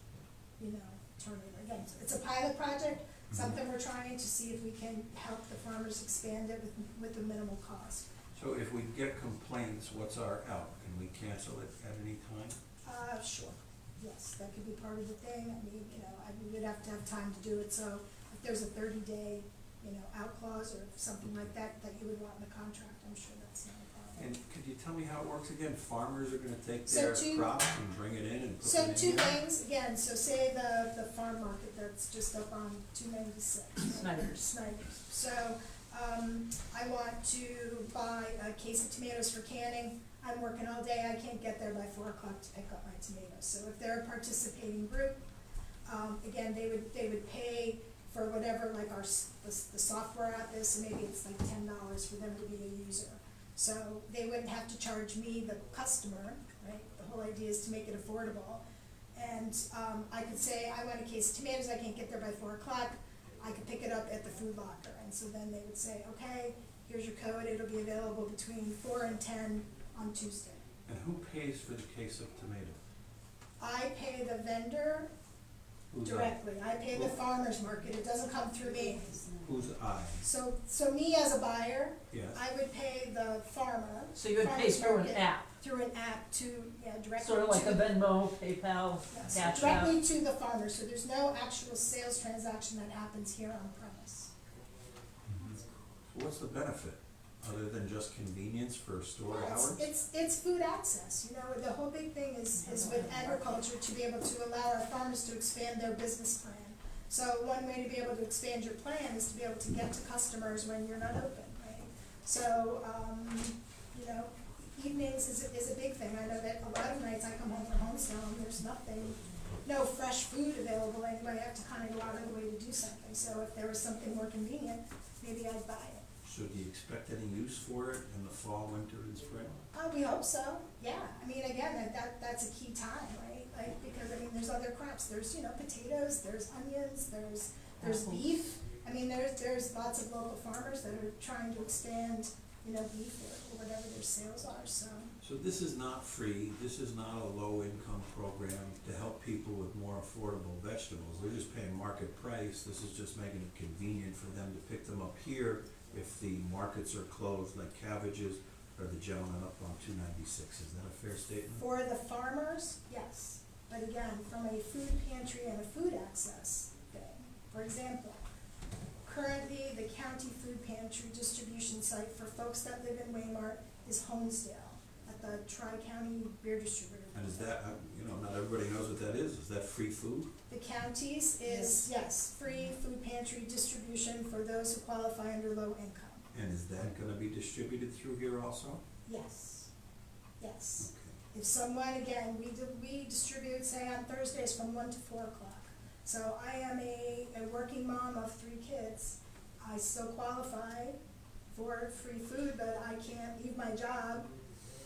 you know, turnover. Again, it's a pilot project, something we're trying to see if we can help the farmers expand it with a minimal cost. So if we get complaints, what's our out? Can we cancel it at any time? Sure, yes, that could be part of the thing, I mean, you know, we would have to have time to do it, so if there's a 30-day, you know, out clause or something like that, that you would want in the contract, I'm sure that's not a problem. And could you tell me how it works again? Farmers are gonna take So their two- crops and bring it in and put So it in two here? things, again, so say the farm market that's just up on 296. Snyder's. Snyder's. So, I want to buy a case of tomatoes for canning. I'm working all day, I can't get there by 4 o'clock to pick up my tomatoes. So if they're a participating group, again, they would pay for whatever, like the software app is, so maybe it's like $10 for them to be a user. So they wouldn't have to charge me, the customer, right? The whole idea is to make it affordable. And I could say, I want a case of tomatoes, I can't get there by 4 o'clock, I could pick it up at the food locker. And so then they would say, okay, here's your code, it'll be available between 4 and 10 on Tuesday. And who pays for the case of tomato? I pay the vendor Who's directly, I pay the farmer's market, it doesn't come through me. Who's I? So me as a buyer, Yes. I would pay the farmer. So you would pay farmer's through an market, app, Through an app to, yeah, directly to. sort of like a Venmo, PayPal, Yes, Cash App. directly to the farmer, so there's no actual sales transaction that happens here on premise. So what's the benefit, other than just convenience for store Yeah, hours? it's food access, you know, the whole big thing is with agriculture, to be able to allow our farmers to expand their business plan. So one way to be able to expand your plan is to be able to get to customers when you're not open, right? So, you know, evenings is a big thing, I know that a lot of nights I come home from Homestone, and there's nothing, no fresh food available anyway, I have to kinda go out of the way to do something, so if there was something more convenient, maybe I'd buy it. So do you expect any use for it in the fall, winter, and spring? We hope so, yeah, I mean, again, that's a key time, right? Like, because, I mean, there's other crops, there's, you know, potatoes, there's onions, there's Apples. beef. I mean, there's lots of local farmers that are trying to expand, you know, beef or whatever their sales are, so. So this is not free, this is not a low-income program to help people with more affordable vegetables. They're just paying market price, this is just making it convenient for them to pick them up here if the markets are closed, like cabbages or the gentleman up on 296. Is that a fair statement? For the farmers, yes, but again, from a food pantry and a food access thing, for example, currently the county food pantry distribution site for folks that live in Waymart is Honesdale at the Tri-County Beer Distributor. And is that, you know, not everybody knows what that is that free food? The counties is, yes, free food pantry distribution for those who qualify under low income. And is that gonna be distributed through here also? Yes, yes. Okay. If someone, again, we distribute, say on Thursdays from 1 to 4 o'clock. So I am a working mom of 3 kids. I still qualify for free food, but I can't leave my job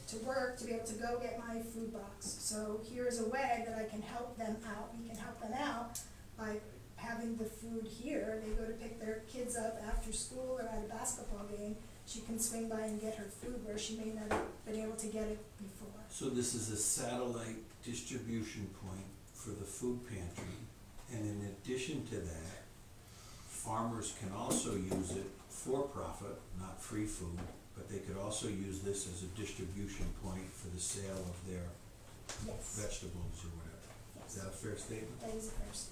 to work to be able to go get my food box. So here's a way that I can help them out. We can help them out by having the food here. They go to pick their kids up after school or at a basketball game. She can swing by and get her food where she may not have been able to get it before. So this is a satellite distribution point for the food pantry And in addition to that, farmers can also use it for profit, not free food, but they could also use this as a distribution point for the sale of their Yes, vegetables or whatever. Is yes, that a fair statement? that is a first.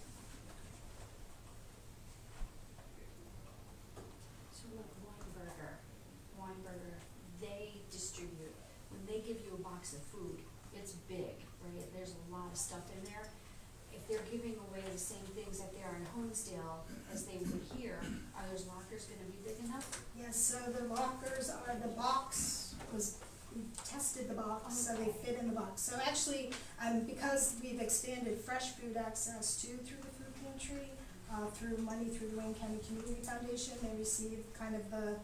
So like Weinberger, they distribute, when they give you a box of food, it's big, right? There's a lot of stuff in there. If they're giving away the same things that they are in Honesdale as they would here, are those lockers gonna be big enough? Yes, so the lockers are, the box was, we tested the box, so they fit in the box. So actually, because we've expanded fresh food access through the food pantry, through money through the Wayne County Community Foundation, they receive kind of the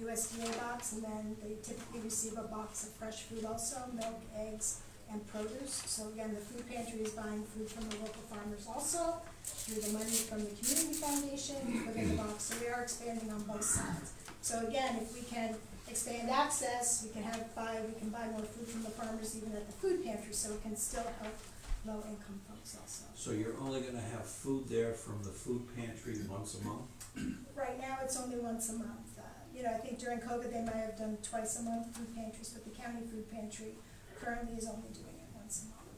USDA box, and then they typically receive a box of fresh food also, milk, eggs, and produce. So again, the food pantry is buying food from the local farmers also, through the money from the community foundation, put in the box, so we are expanding on both sides. So again, if we can expand access, we can buy more food from the farmers even at the food pantry, so it can still help low-income folks also. So you're only gonna have food there from the food pantry once a month? Right now, it's only once a month. I think during COVID, they might have done twice a month food pantries, but the county food pantry currently is only doing it once a month.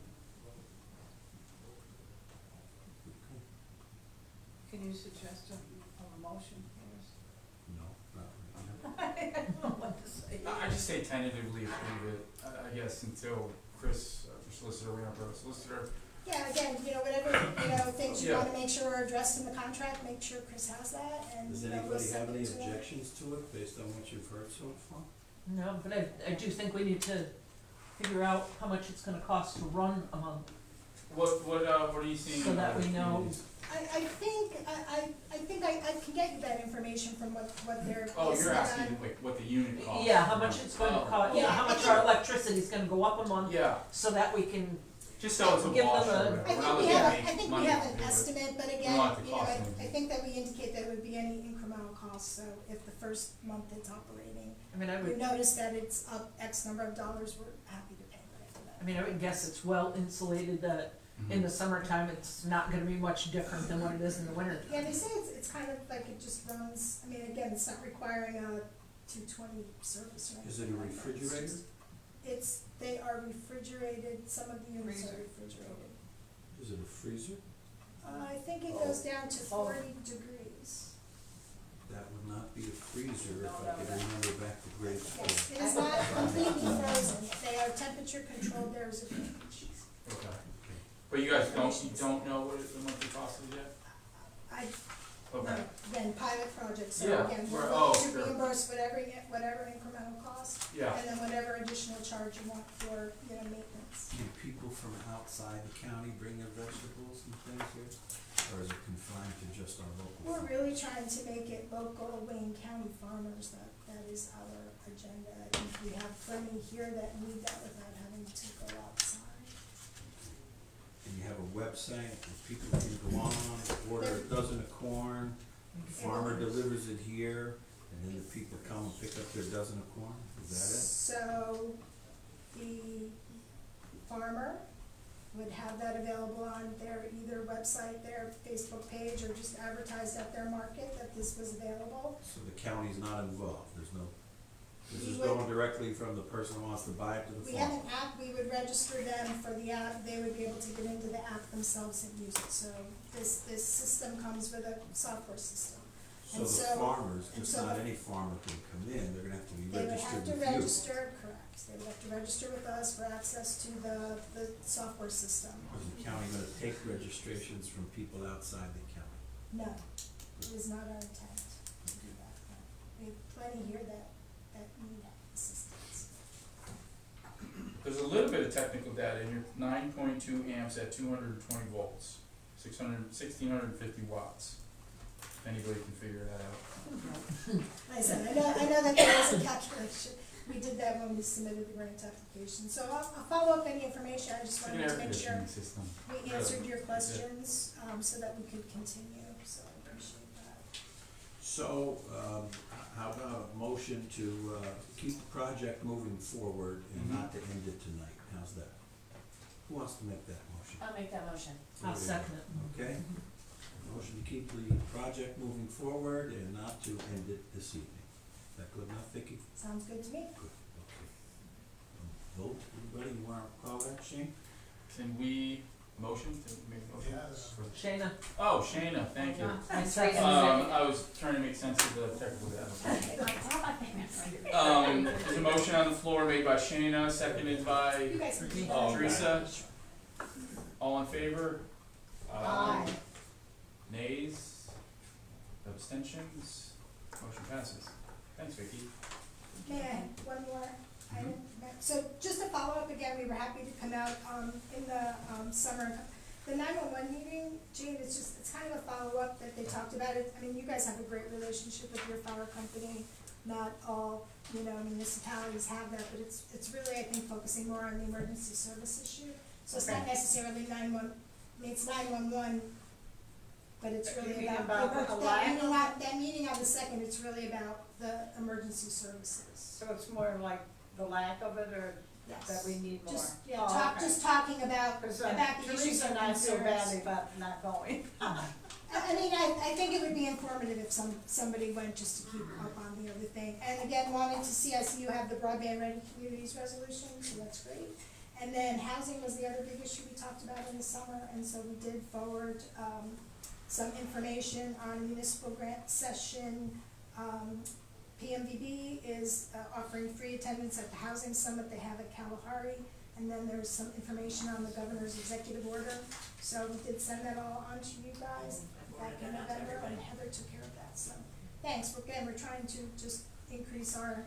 Can you suggest a motion for us? No, not right now. I don't know what to say. I just say tentatively approve it, I guess, until Chris, our solicitor, Waymart solicitor. Yeah, again, whatever, things you Yeah. wanna make sure are addressed in the contract, make sure Chris has that, and, Does we'll anybody send have it any to him. objections to it based on what you've heard so far? No, but I do think we need to figure out how much it's gonna cost to run a month, What are you seeing? so in that other we know. communities? I think I can get you that information from what they're. Oh, basing you're it asking on. like what the unit costs? Yeah, how much it's going to cost, Yeah, how I much think- our electricity's gonna go up a month, Yeah, so that we can, just so it's a Give them wash or a- whatever. I We're not think we looking have, to make we money have off an of it. estimate, but We again, want it to cost I anything. think that we indicate that would be any incremental cost, so if the first month it's operating, I mean, I you would, notice that it's up X number of dollars, we're happy to pay for that. I mean, I would guess it's well insulated that Mhm. in the summertime, it's not gonna be much different than what it is in the winter. Yeah, they say it's kind of like it just runs, I mean, again, it's not requiring a 220 service or anything. Is it a like that. It's refrigerator? just- they are refrigerated, some of the units are Freezer. refrigerated. Is it a freezer? I think it goes down to 40 degrees. That would not be a freezer if No, I could no. remember back to grade school. Yes, it is not completely frozen, they are temperature controlled, there is a range. Okay. But you guys don't know what the monthly cost is yet? I, Okay. again, pilot project, so Yeah, again, we're we're- willing to sure. reimburse whatever incremental cost, Yeah. and then whatever additional charge you want for, maintenance. Can people from outside the county bring their vegetables and things here? Or is it confined to just our local? We're farm? really trying to make it local Wayne County farmers, that is our agenda. I think we have plenty here that need that without having to go outside. And you have a website that people can go on, order a dozen of corn, the farmer delivers it here, and then the people come and pick up their dozen of corn, is that So, the farmer would have that available on their either website, their Facebook page, or just advertised at their market that this was available. it? So the county's not involved, this We is would- going directly from the person who wants to buy it to the We have farmer? an app, we would register them for the app, they would be able to get into the app themselves and use it. So this system comes with a software system. So and the so- farmers, and just so not the- any farmer can come in, they're gonna have to be They would registered have with to you. register, correct, they would have to register with us for access to the software system. Is the county gonna take registrations from people outside the county? No, it is not our intent to do that, no. We have plenty here that need assistance. There's a little bit of technical data in here, 9.2 amps at 220 volts, 1650 watts. If anybody can figure that out. Like I said, I know that there is a calculation, we did that when we submitted the grant application, so I'll follow up any information, I just It's like an wanted air to make sure conditioning system. we answered your questions, so that we could continue, so I appreciate that. So, how about a motion to, keep the project moving forward and not to end it tonight, how's that? Who wants to make that motion? I'll make that motion. I'll second it. Okay, Motion to keep the project moving forward and not to end it this evening. Is that good enough, Vicky? Sounds good to me. Good, okay. Vote, anybody, you wanna call that, Shane? Can we motion to make a motion? Yes. Shayna. Oh, Shayna, thank you. I second. I was trying to make sense of the technical data. There's a motion on the floor made by Shayna, seconded by You guys can do that. Oh, Teresa. All in favor? Aye. Nays? Abstentions? Motion passes. Thanks, Vicky. May I, one more item? So just to follow up again, we were happy to come out, in the, summer. The 911 meeting, Jane, it's kind of a follow-up that they talked about it. I mean, you guys have a great relationship with your fire company. Not all, municipalities have that, but it's really, I think, focusing more on the emergency service issue. So it's not necessarily it's 911, but it's You really mean about, about the that meeting on the second, it's really about the emergency services. So it's more like the lack of it, or Yes. that we need more? Just, Oh, okay. just talking about Cause the issues Teresa and and I feel concerns. badly about not going. I think it would be informative if somebody went just to keep up on the other thing. And again, wanting to see, I see you have the broadband ready communities resolution, so that's great. And then housing was the other big issue we talked about in the summer, and so we did forward, some information on municipal grant session. PMVB is offering free attendance at the housing summit they have at Kalahari. And then there's some information on the governor's executive order. So we did send that all on to you guys back in November, and Heather took care of that. So thanks. We're trying to just increase our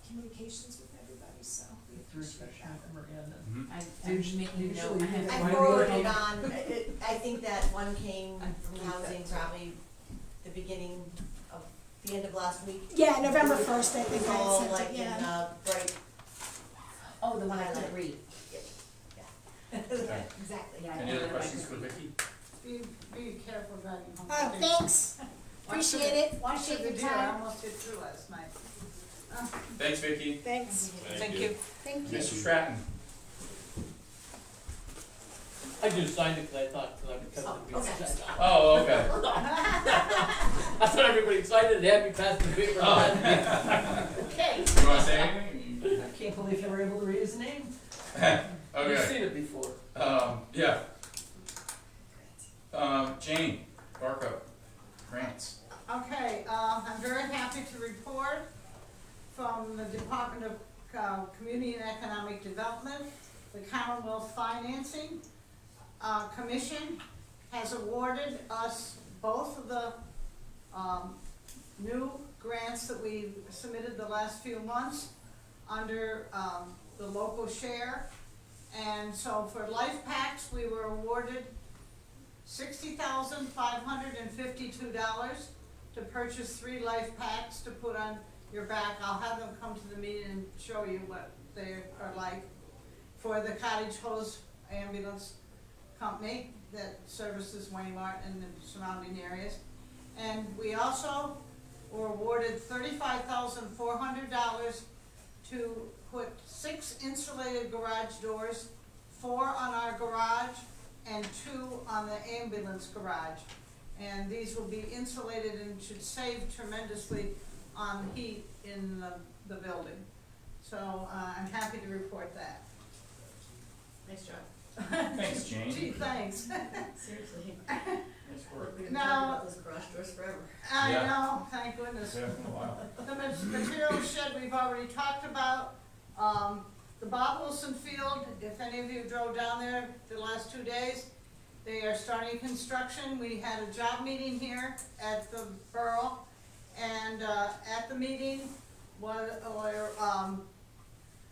communications with everybody, so we appreciate that. I forwarded on, I think that one came from housing probably the beginning of, the end of last week. Yeah, November 1st, I It think was I had all sent like it, in, yeah. bright. Oh, the one I couldn't read. Okay. Exactly. Yeah, I Any know other that I questions for couldn't Vicky? Be careful driving home. Oh, thanks. Appreciate it. Watch Appreciate the your deer, I time. almost did too last night. Thanks, Vicky. Thanks. Thank you. Thank you. Mr. Stratton. I just signed it because I thought that would come to me. Okay. Oh, okay. I thought everybody excited to have me pass the paper. Okay. You wanna say anything? I can't believe you were able to read his name. You've Okay. seen it before. Yeah. Jane, Barco, grants. Okay, I'm very happy to report from the Department of Community and Economic Development, the Commonwealth Financing Commission has awarded us both of the new grants that we submitted the last few months under the local share. And so for life packs, we were awarded $60,552 to purchase 3 life packs to put on your back. I'll have them come to the meeting and show you what they are like, for the Cottage Hose Ambulance Company that services Waymart and the surrounding areas. And we also were awarded $35,400 to put 6 insulated garage doors, 4 on our garage and 2 on the ambulance garage. And these will be insulated and should save tremendously on heat in the building. So I'm happy to report that. Nice job. Thanks, Jane. Gee, thanks. Seriously. Nice work. We're gonna Now- talk about those garage doors forever. I Yeah. know, thank goodness. Yeah, it's been a while. The material shed we've already talked about. The Bob Wilson Field, if any of you drove down there the last 2 days, they are starting construction. We had a job meeting here at the borough, and at the meeting was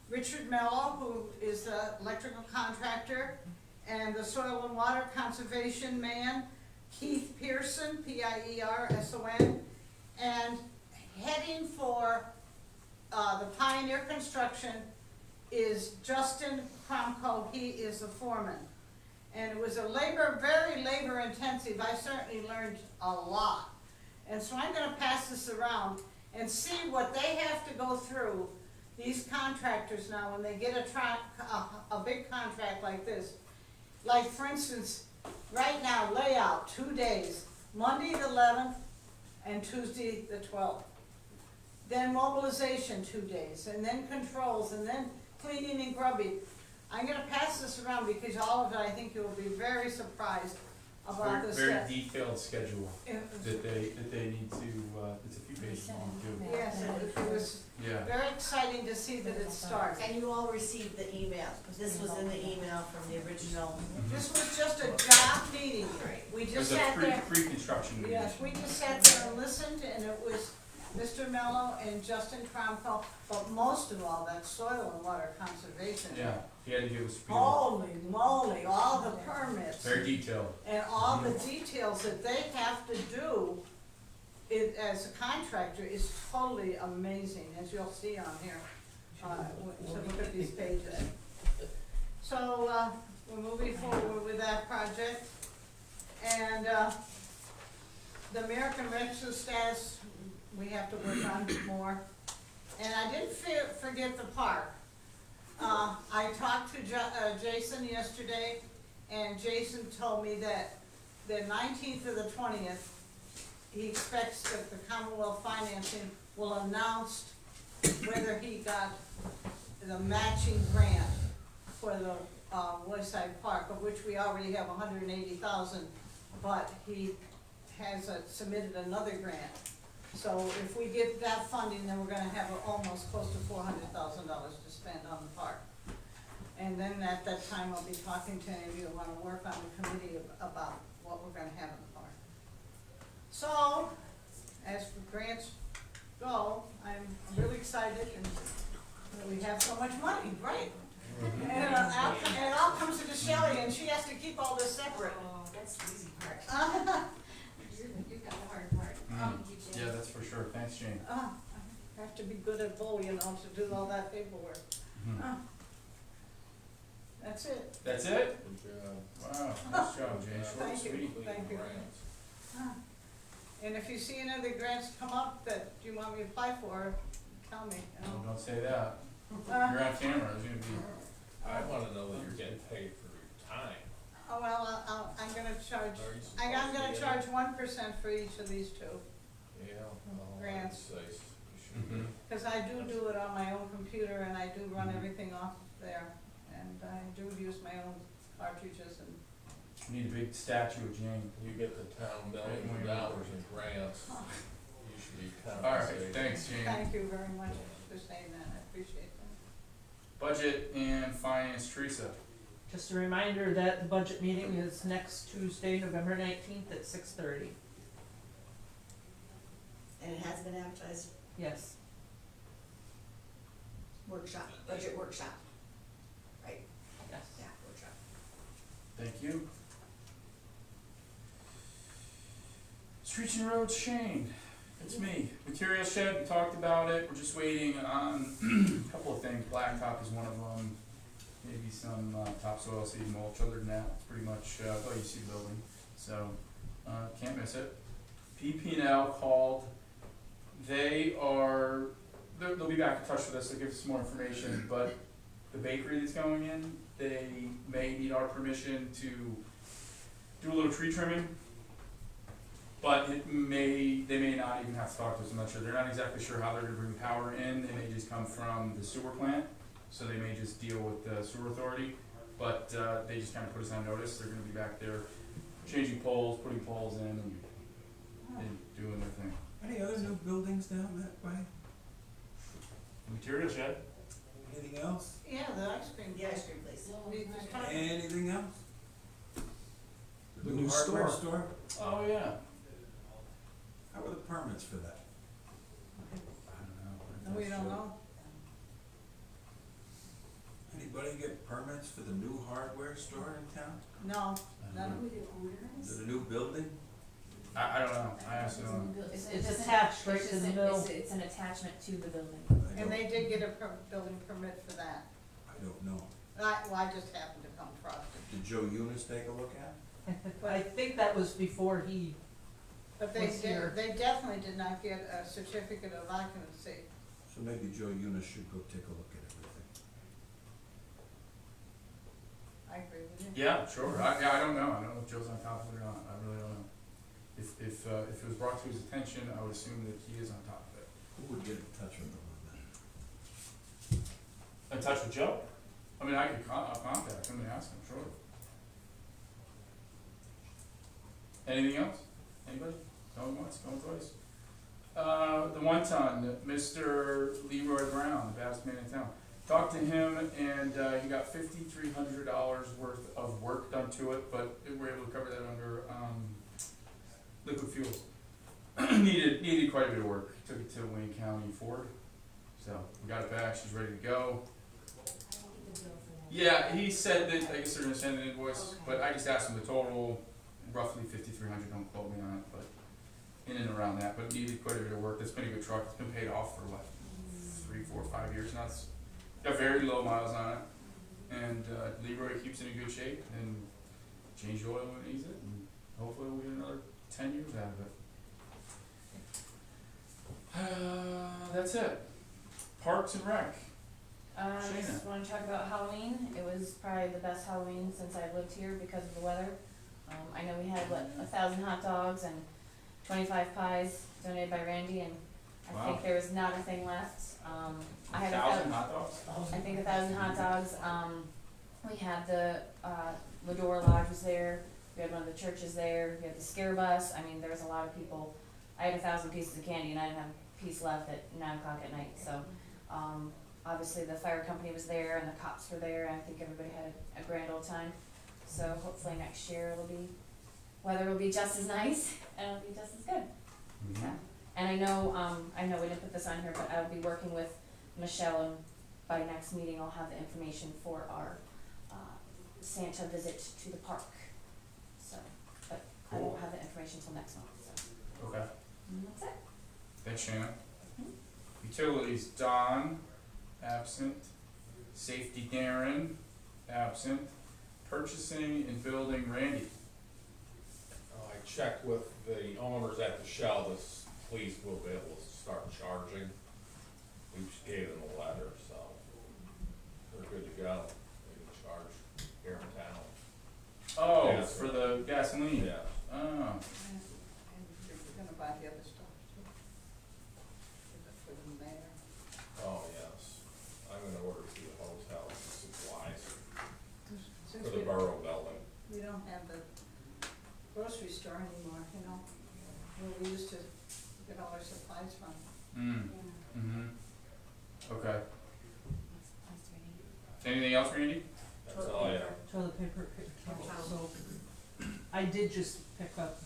Richard Mello, who is the electrical contractor, and the soil and water conservation man, Keith Pearson, Pierson, and heading for the Pioneer Construction is Justin Cromco. He is the foreman. And it was a very labor intensive. I certainly learned a lot. And so I'm gonna pass this around and see what they have to go through, these contractors now, when they get a big contract like this. Like, for instance, right now, layout, 2 days, Monday the 11th and Tuesday the 12th. Then mobilization, 2 days, and then controls, and then cleaning and grubbing. I'm gonna pass this around because all of it, I think you'll be very surprised about Very, this very stuff. detailed schedule that they need to, it's a few pages long too. Yes, it was Yeah, very exciting to see that it started. And you all received the email, this was in the email from the original. This was just a job meeting. We it just was a sat there. pre-construction meeting. Yes, we just sat there and listened, and it was Mr. Mello and Justin Cromwell, but most of all, that soil and water conservation. Yeah, he had to give a spiel, Holy moly, all the permits very detailed. and all the details that they have to do, it, as a contractor, is totally amazing, as you'll see on here. So look at these pages. So, we're moving forward with that project. And, the American Rescue status, we have to work on more. And I didn't forget the park. I talked to Jason yesterday, and Jason told me that the 19th or the 20th, he expects that the Commonwealth Financing will announce whether he got the matching grant for the Woodside Park, of which we already have 180,000, but he has submitted another grant. So if we get that funding, then we're gonna have almost close to $400,000 to spend on the park. And then at that time, I'll be talking to any of you who wanna work on the committee about what we're gonna have in the park. So, as for grants go, I'm really excited, and we have so much money, right? And it all comes to Shelley, and she has to keep all this separate. Oh, that's the easy part. You've got the hard part. Thank you, Jane. Yeah, that's for sure, thanks Jane. I have to be good at bowl, you know, to do all that paperwork. Mhm. That's it. That's it? Good job. Wow, nice job, Jane, short and Thank you. sweet. Thank you. Grants. And if you see any other grants come up that you want me to apply for, tell me. You Oh, know. don't say that. You're Uh, on camera, it's gonna be, I wanna know that you're getting paid for your time. Oh, well, I'm gonna charge, Are you I'm supposed to gonna get charge 1% for each of these two. Yeah, well, Grants. I'd say you should Mhm. get. Cause I do it on my own computer, and I do run everything off there, and I do use my own cartridges and, we need a big statue of Jane. You get the town millions of dollars in grants, you should be Alright, compensated. thanks Jane. thank you very much for saying that, I appreciate that. Budget and finance, Teresa. Just a reminder that the budget meeting is next Tuesday, November 19th at 6:30. And it has been advertised, Yes. workshop, budget workshop, right, Yes. yeah, workshop. Thank you. Streets and roads, Shane. It's me. Material shed, we talked about it. We're just waiting on a couple of things. Blacktop is one of them. Maybe some topsoil, seed mulch. Other than that, it's pretty much, oh, you see the building. So, can't miss it. PP&L called. They'll be back in touch with us to give us some more information, but the bakery that's going in, they may need our permission to do a little tree trimming. But they may not even have to talk to us, I'm not sure. They're not exactly sure how they're gonna bring power in. They may just come from the sewer plant, so they may just deal with the sewer authority. But, they just kinda put us on notice. They're gonna be back there changing poles, putting poles in and doing their thing. Any other new buildings down that way? Material shed? Anything else? Yeah, the ice cream. The ice cream place. Anything else? The new hardware store. store? Oh, yeah. How are the permits for that? I don't know. No, we don't know. Anybody get permits for the new hardware store in town? No, I don't know. Who the owner Is is? it a new building? I don't know. I honestly don't know. It's attached right to the mill. It's an attachment to the building. I and don't- they did get a building permit for that. I don't know. I just happened to come across it. Did Joe Eunice take a look at it? I think that was before he, But they Was here. did, they definitely did not get a certificate of occupancy. So maybe Joe Eunice should go take a look at everything. I agree with you. Yeah, sure, I don't know if Joe's on top of it or not, I really don't know. If it was brought to his attention, I would assume that he is on top of it. Who would get in touch with them on that? In touch with Joe? I mean, I could I'll contact him and ask him, sure. Anything else? Anybody? Going once, going twice? The one ton, Mr. Leroy Brown, the baddest man in town. Talked to him and, he got $5,300 worth of work done to it, but we were able to cover that under, liquid fuels. Needed quite a bit of work. Took it to Wayne County Ford. So, we got it back, she's ready to go. Yeah, he said that, I guess they're gonna send an invoice, Okay. but I just asked him the total, roughly $5,300, don't quote me on it, but in and around that, but needed quite a bit of work. It's been a good truck, it's been paid off for like 3, 4, 5 years now. It's got very low miles on it, and Leroy keeps it in good shape, and change the oil when it needs it, and hopefully we'll get another 10 years out of it. That's it. Parks and Rec. I Shayna. just wanna talk about Halloween. It was probably the best Halloween since I've lived here because of the weather. I know we had, 1,000 hot dogs and 25 pies donated by Randy, and I Wow. think there was not a thing left. I had 1,000 hot dogs? I think 1,000 hot dogs. We had the Lador Lodge was there. We had one of the churches there. We had the scare bus. I mean, there was a lot of people. I had 1,000 pieces of candy, and I didn't have a piece left at 9 o'clock at night. So, obviously, the fire company was there, and the cops were there. And I think everybody had a grand old time. So hopefully next year weather will be just as nice and it'll be just as good. Mhm. So, and I know we didn't put this on here, but I'll be working with Michelle, and by next meeting I'll have the information for our Santa visit to the park. So, but I won't have the information till next month, so. Okay. And that's it. Thanks, Shannon. Mhm. Utilities, Don, absent. Safety, Darren, absent. Purchasing and building, Randy. I checked with the owners at the Shell, this police will be able to start charging. We just gave them a letter, so they're good to go. They can charge here in town. Oh, Yes. for the gasoline? Yeah. Oh, And you're gonna buy the other stuff too. For the mayor. Oh, yes. I'm gonna order through the hotel supplies Since for the borough building. we don't have the grocery store anymore, where we used to get all our supplies from. mm-hmm, okay. Thanks, Randy. Anything else, Randy? That's all I have. Toilet paper, paper towel, so I did just pick up,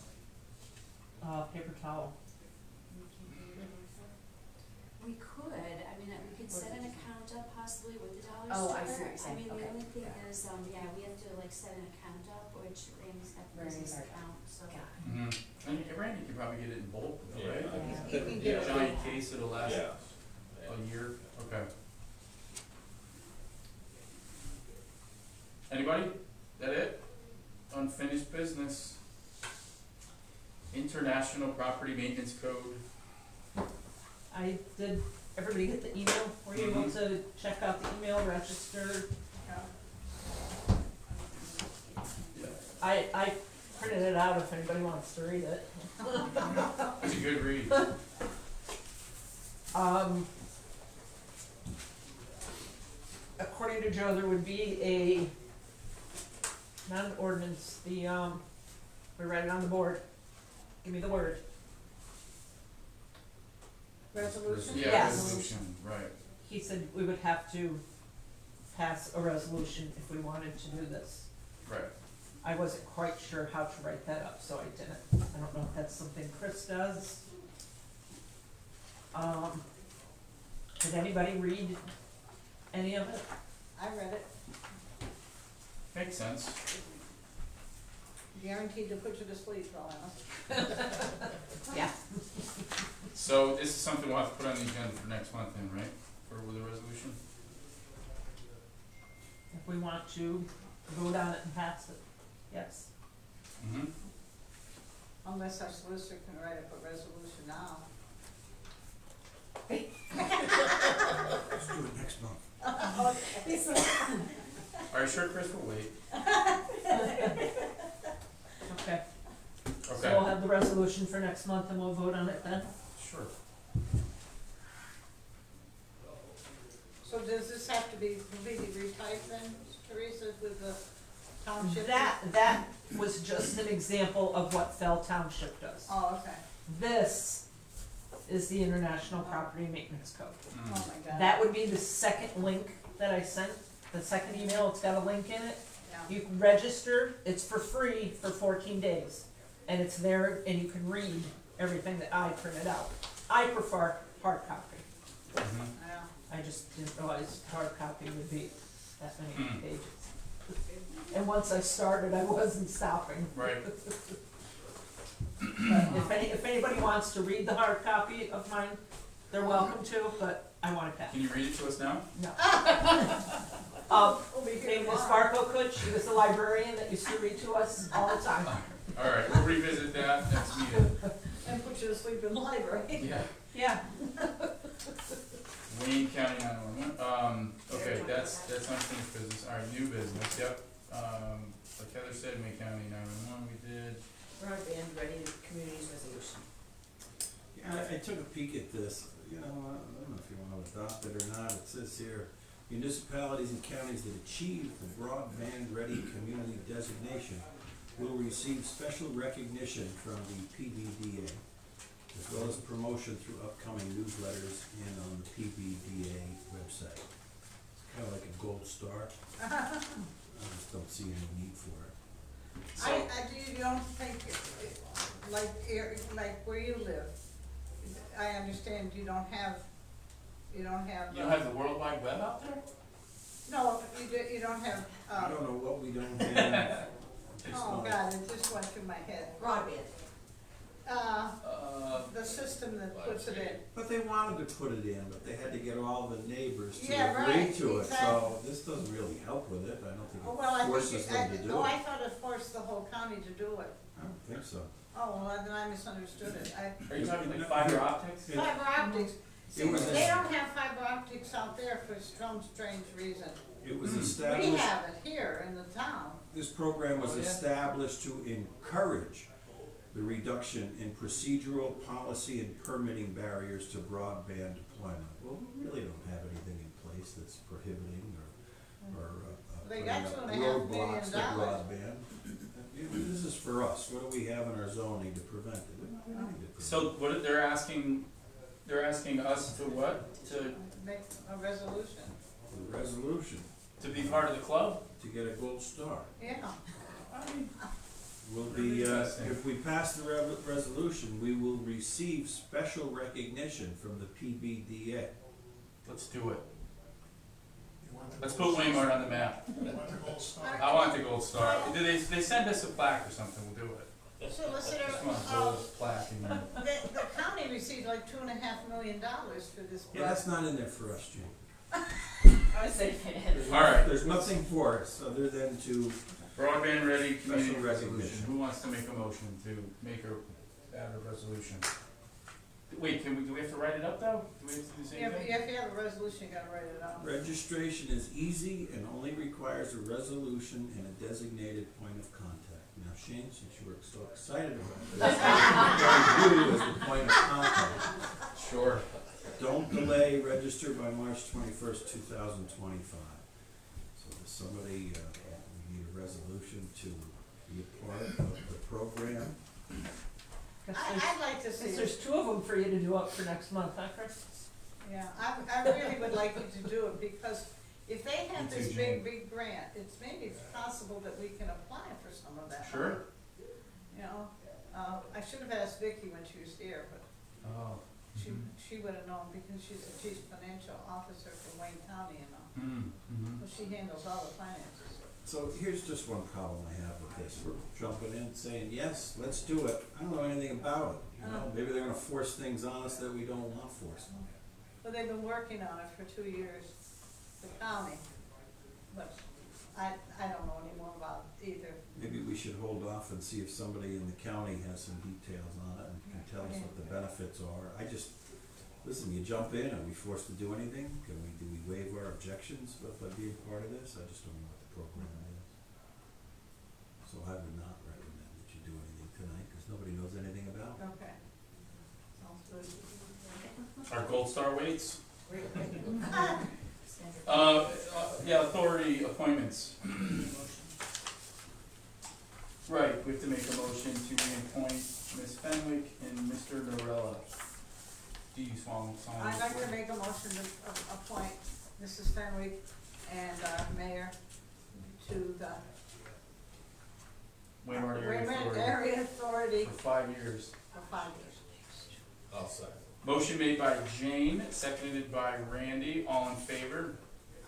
paper towel. We could, I mean, we could set an account up possibly with the dollar Oh, store. I see what you're saying. I mean, the Okay. only thing is, yeah, we have to like set an account up, which Randy's got the Randy's business got it. account, so. Mm-hmm. And Randy could probably get it in bulk, though, right? Yeah. You can Get get a it. giant case that'll last Yes. a year, okay. Anybody? That it? Unfinished business. International Property Maintenance Code. Did everybody get the email? Were you able to check out the email, register? I printed it out if anybody wants to read it. It's a good read. According to Joe, there would be not an ordinance, we read it on the board. Give me the word. Resolution? Yeah, Yes. resolution, right. He said we would have to pass a resolution if we wanted to do this. Right. I wasn't quite sure how to write that up, so I didn't. I don't know if that's something Chris does. Did anybody read any of it? I read it, Makes sense. guaranteed to put you to sleep, though, Alice. Yeah. So this is something we'll have to put on the agenda for next month then, right? With a resolution? If we want to vote on it and pass it, yes. Mm-hmm. Unless our solicitor can write up a resolution now. Let's do it next month. Are Are you sure Chris will wait? Okay, so Okay. we'll have the resolution for next month and we'll vote on it then? Sure. So does this have to be completely retyped then, Teresa, with the township? That was just an example of what Fell Township does. Oh, okay. This is the International Property Maintenance Code. Oh, my God. That would be the second link that I sent, the second email, it's got a link in it. Yeah. You can register, it's for free for 14 days. And it's there and you can read everything that I printed out. I prefer hard copy. Mhm. Yeah. I just didn't realize hard copy would be that many Hmm. pages. And once I started, I wasn't stopping. Right. But if anybody wants to read the hard copy of mine, they're welcome to, but I want it back. Can you read it to us now? No. We'll be here Maybe Miss tomorrow. Barco could, she was the librarian that used to read to us all the time. All right, we'll revisit that next meeting. And put you to sleep in the library. Yeah. Yeah. Wayne County 911. Okay, that's unfinished business. All right, new business. Yep. Like Heather said, Wayne County 911. We did. Broadband ready communities resolution. Yeah, I took a peek at this, you know, I don't know if you wanna adopt it or not, it says here, municipalities and counties that achieve the broadband ready community designation will receive special recognition from the PBDA, as well as promotion through upcoming newsletters and on the PBDA website. It's kinda like a gold star, I just don't see any need for it. So, You don't think, like where you live, I understand you don't have. you don't have the World Wide Web out there? No, you don't have, I don't know what we don't have. It's oh not- God, it just went through my head. Broadband. The system that puts it in. But they wanted to put it in, but they had to get all the neighbors to Yeah, agree right, to it, so exactly. this doesn't really help with it, I don't think Oh, well, it I forces think, them to do it. I thought it forced the whole county to do it. I don't think so. Oh, well, then I misunderstood it. Are you talking like fiber optics? It- Fiber optics, see, was they a- don't have fiber optics out there for some strange reason. It was We established, have it here in the town. this program was Oh, yeah? established to encourage the reduction in procedural, policy, and permitting barriers to broadband deployment. Well, we really don't have anything in place that's prohibiting or They putting got up $2.5 roadblocks to million. broadband. This is for us, what do we have in our zoning to prevent it? We don't have anything to prevent it. So what they're asking us to what? To Make a resolution. The resolution, be part of the club? to get a gold star. Yeah. Will be, Interesting. if we pass the resolution, we will receive special recognition from the PBDA. Let's do it. You want the Let's gold put Waymart on the map. star? You want the gold star? I want the gold star. They send us a plaque or something, we'll do it. Solicitor, Just want a gold plaque and the county received like $2.5 million for this. Yeah, that's not in there for us, Jim. I was saying it. All right. There's nothing for us other than to, broadband ready community Special resolution. recognition. Who wants to make a motion to make a resolution? Wait, do we have to write it up though? Do we have to do the same Yeah, but thing? if you have a resolution, you gotta write it out. registration is easy and only requires a resolution and a designated point of contact. Now Shane, since you were so excited about this, I'm going to you as the point of contact. Sure. Don't delay, register by March 21st, 2025. So if somebody, we need a resolution to be a part of the program. I'd like to see Since it. there's two of them for you to do up for next month, huh, Chris? Yeah, I really would like you to do it, because if they have Me too, this Jane. big grant, it's maybe possible that we can apply for some of that. Sure. You know, I should have asked Vicki when she was here, but Oh. she would have known, because she's the chief financial officer for Wayne County, you know. Mm-hmm. Well, she handles all the finances. So here's just one problem I have with this. We're jumping in saying, yes, let's do it. I don't know anything about it. You know, maybe they're gonna force things on us that we don't want forced. But they've been working on it for 2 years, the county, but I don't know any more about it either. Maybe we should hold off and see if somebody in the county has some details on it and can tell us what the benefits are. listen, you jump in, are we forced to do anything? Do we waive our objections by being part of this? I just don't know what the program is. So I would not recommend that you do anything tonight, cause nobody knows anything about it. Okay. Sounds good. Our Gold Star weights. Standard. Yeah, authority appointments. Right, we have to make a motion to reappoint Ms. Fenwick and Mr. Norella. Do you solemnly I'd like swear? to make a motion to appoint Mrs. Fenwick and Mayor to the Waymart Area Waymart Authority Area Authority for 5 years. for 5 years. I'll second. Motion made by Jane, seconded by Randy. All in favor?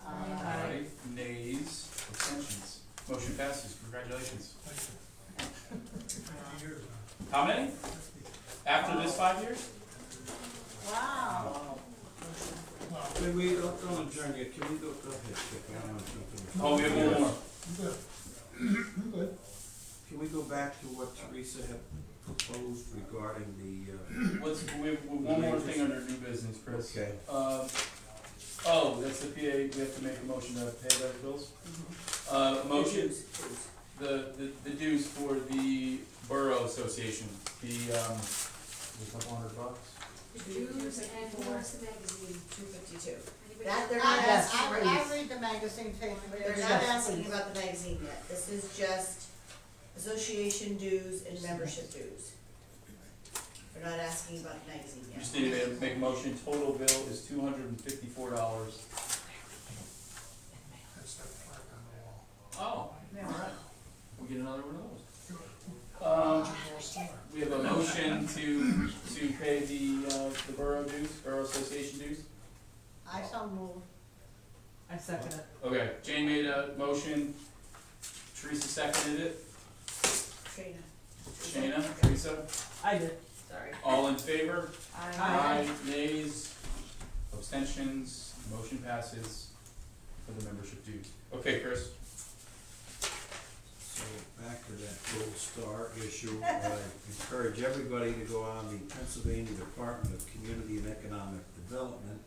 Aye. Nays, abstentions. Motion passes. Congratulations. Thank you. 50 years now. How many? After this 5 years? Wow. Well, Wait, don't adjourn yet, can we go ahead, Skip, I don't wanna jump in. Oh, we have one more. you good. You good. Can we go back to what Teresa had proposed regarding the, We have one more thing under new business, Chris. okay, Oh, that's the PA, we have to make a motion to pay those bills? A motion, the dues for the Borough Association, the, a couple $100. Dues and what's the magazine? 252. Anybody That know? they're not asking I for, read the magazine tape. they're not asking about the magazine yet. This is just association dues and membership dues. They're not asking about the magazine You yet. just need to make a motion, total bill is $254. That's that plaque on the wall. Oh, Yeah. alright, we'll get another one of those. More summer. We have a motion to pay the Borough dues, Borough Association dues. I so moved. I second it. Okay, Jane made a motion, Teresa seconded it, Trina. Shayna, Teresa, I did. Sorry. all in favor? Aye. Nays, abstentions, motion passes for the membership dues. Okay, Chris. so back to that Gold Star issue, I encourage everybody to go on the Pennsylvania Department of Community and Economic Development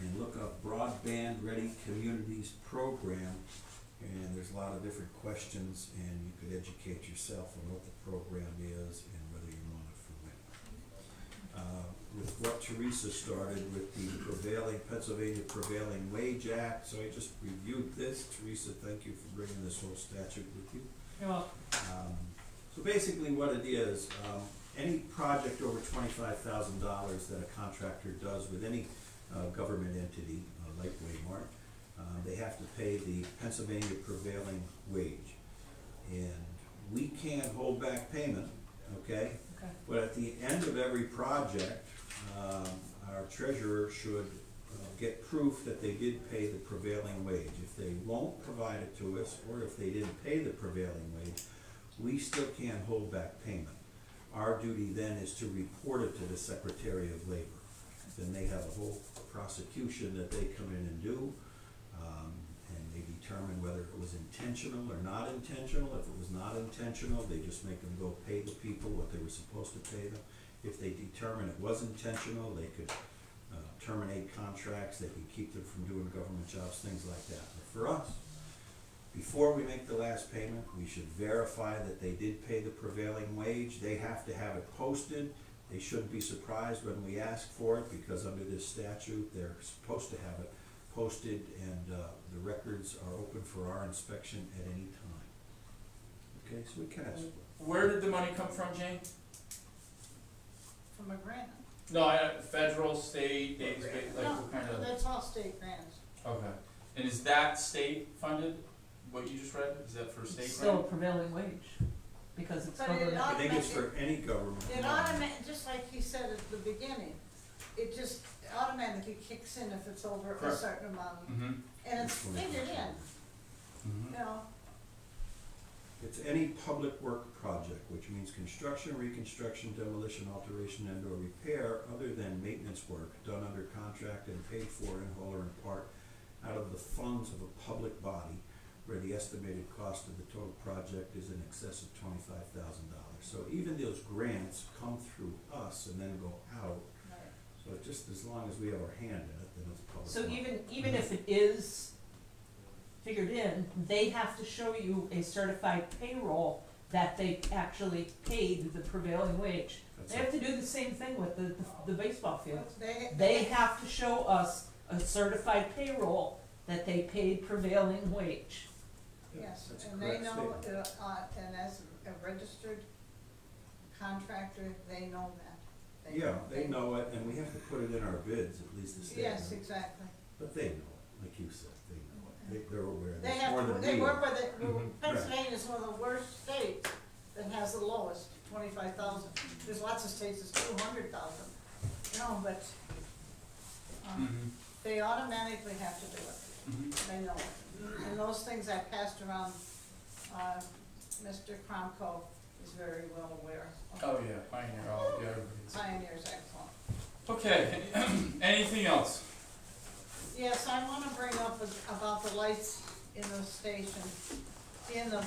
and look up Broadband Ready Communities Program, and there's a lot of different questions, and you could educate yourself on what the program is and whether you want it for when. With what Teresa started with the Pennsylvania Prevailing Wage Act, so I just reviewed this. Teresa, thank you for bringing this whole statute with you. Well, So basically what it is, any project over $25,000 that a contractor does with any government entity, like Waymart, they have to pay the Pennsylvania prevailing wage. And we can't hold back payment, okay? okay. But at the end of every project, our treasurer should get proof that they did pay the prevailing wage. If they won't provide it to us, or if they didn't pay the prevailing wage, we still can't hold back payment. Our duty then is to report it to the Secretary of Labor. Then they have a whole prosecution that they come in and do, and they determine whether it was intentional or not intentional. If it was not intentional, they just make them go pay the people what they were supposed to pay them. If they determine it was intentional, they could terminate contracts, they could keep them from doing government jobs, things like that. But for us, before we make the last payment, we should verify that they did pay the prevailing wage. They have to have it posted. They shouldn't be surprised when we ask for it, because under this statute, they're supposed to have it posted, and the records are open for our inspection at any time. Okay, so we can ask for it. Where did the money come from, Jane? From a grant. No, federal, state, like what kind No, of? that's all state grants. Okay, and is that state funded, what you just read, is that for state It's still a grant? prevailing wage, because it's But it government. I think it's for any government. It just like he said at the beginning, it just automatically kicks in if it's over a Correct. certain amount. Mm-hmm. And it's figured in, you know. It's any public work project, which means construction, reconstruction, demolition, alteration, and or repair other than maintenance work done under contract and paid for in whole or in part out of the funds of a public body where the estimated cost of the total project is in excess of $25,000. So even those grants come through us and then go out. Right. So just as long as we have our hand in it, then it's public. So money. even if it is figured in, they have to show you a certified payroll that they actually paid the prevailing wage. That's They have to do the same thing with the baseball field. They, They have to show us a certified payroll that they paid prevailing wage. yes, That's a and they correct know, statement. and as a registered contractor, they know that. Yeah, they know it, and we have to put it in our bids, at least the state. Yes, exactly. But they know it, like you said, they know it, they're aware, They there's more have, than they we work are. with it, Mhm. Pennsylvania's one of the worst states that has the lowest, 25,000. There's lots of states that's 200,000, you know, but, Mhm. they automatically have to do it, Mhm. they know it. And those things I passed around, Mr. Cromco is very well aware of. Oh, yeah, Pioneer, oh, yeah, everybody's. Pioneer's excellent. Okay, anything else? Yes, I wanna bring up about the lights in the station, in the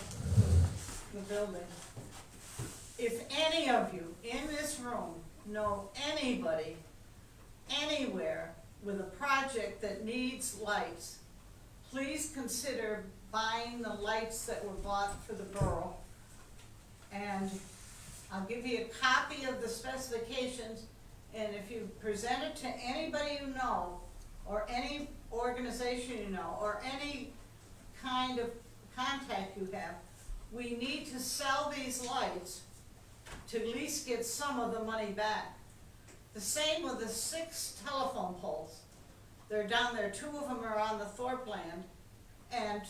building. If any of you in this room know anybody, anywhere, with a project that needs lights, please consider buying the lights that were bought for the borough. And I'll give you a copy of the specifications, and if you present it to anybody you know, or any organization you know, or any kind of contact you have, we need to sell these lights to at least get some of the money back. The same with the 6 telephone poles. They're down there, 2 of them are on the Thorpe land, and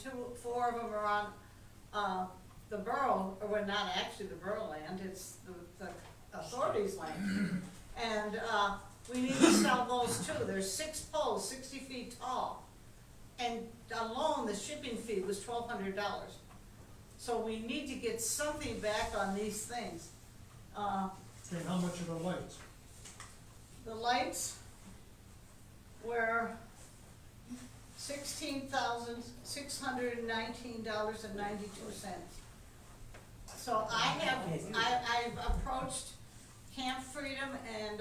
4 of them are on, the borough, or well, not actually the borough land, it's the authorities' land. And, we need to sell those too. There's 6 poles, 60 feet tall. And alone, the shipping fee was $1,200. So we need to get something back on these things. Okay, how much are the lights? The lights were $16,619.92. So I've approached Camp Freedom, and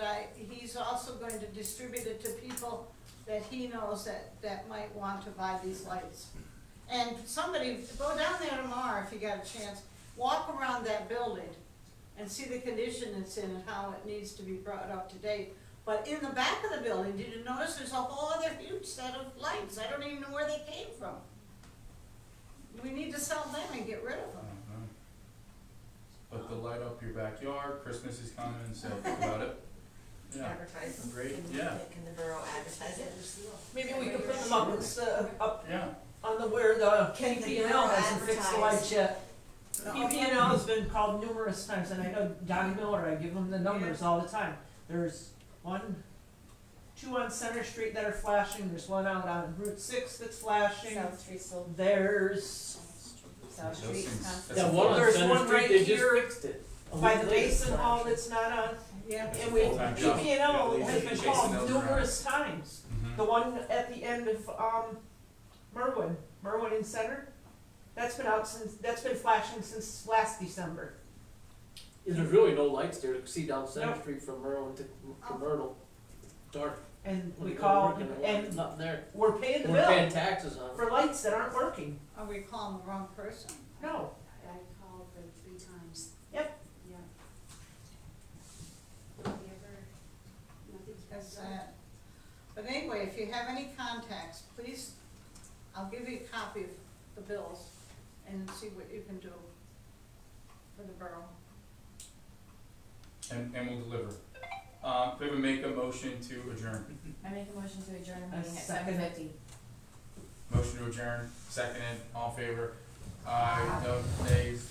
he's also going to distribute it to people that he knows that might want to buy these lights. And somebody, go down there tomorrow if you got a chance, walk around that building and see the condition it's in and how it needs to be brought up to date. But in the back of the building, did you notice there's a whole other huge set of lights? I don't even know where they came from. We need to sell them and get rid of them. But to light up your backyard, Christmas is coming, so think about it. Yeah, Advertise. great, Can- yeah, Can the borough advertise it? Maybe we could put them up, up yeah. on the where the KPNL hasn't fixed the lights yet. KPNL has been called numerous times, and I know Donnie Miller, I give him the numbers all the time. There's 2 on Center Street that are flashing, there's 1 out on Route 6 that's flashing. South Street still, There's, South Those Street, things- constant. that's That one on There's Center one Street, right they just here fixed it. A by week the later, Basin it's Hall flashing. that's not on, Yeah. That's a and we, full-time job. KPNL Yeah, has they been chasing called those around. numerous times. Mhm. The one at the end of, Merwin in Center, that's been flashing since last December. And there's really no lights there to see down Center Nope. Street from Merle to Myrtle. Dark. And When we you go call, working, and nothing there. we're paying the We're paying bill taxes on it. for lights that aren't working. Are we calling the wrong person? No, I called them 3 times. Yep. Yeah. Nothing's been That's said. that. But anyway, if you have any contacts, please, I'll give you a copy of the bills and see what you can do for the borough. And we'll deliver. Could we make a motion to adjourn? I make a motion to adjourn the I meeting at second it. 7:50. Motion to adjourn, seconded, all in favor? Aye, no, nays,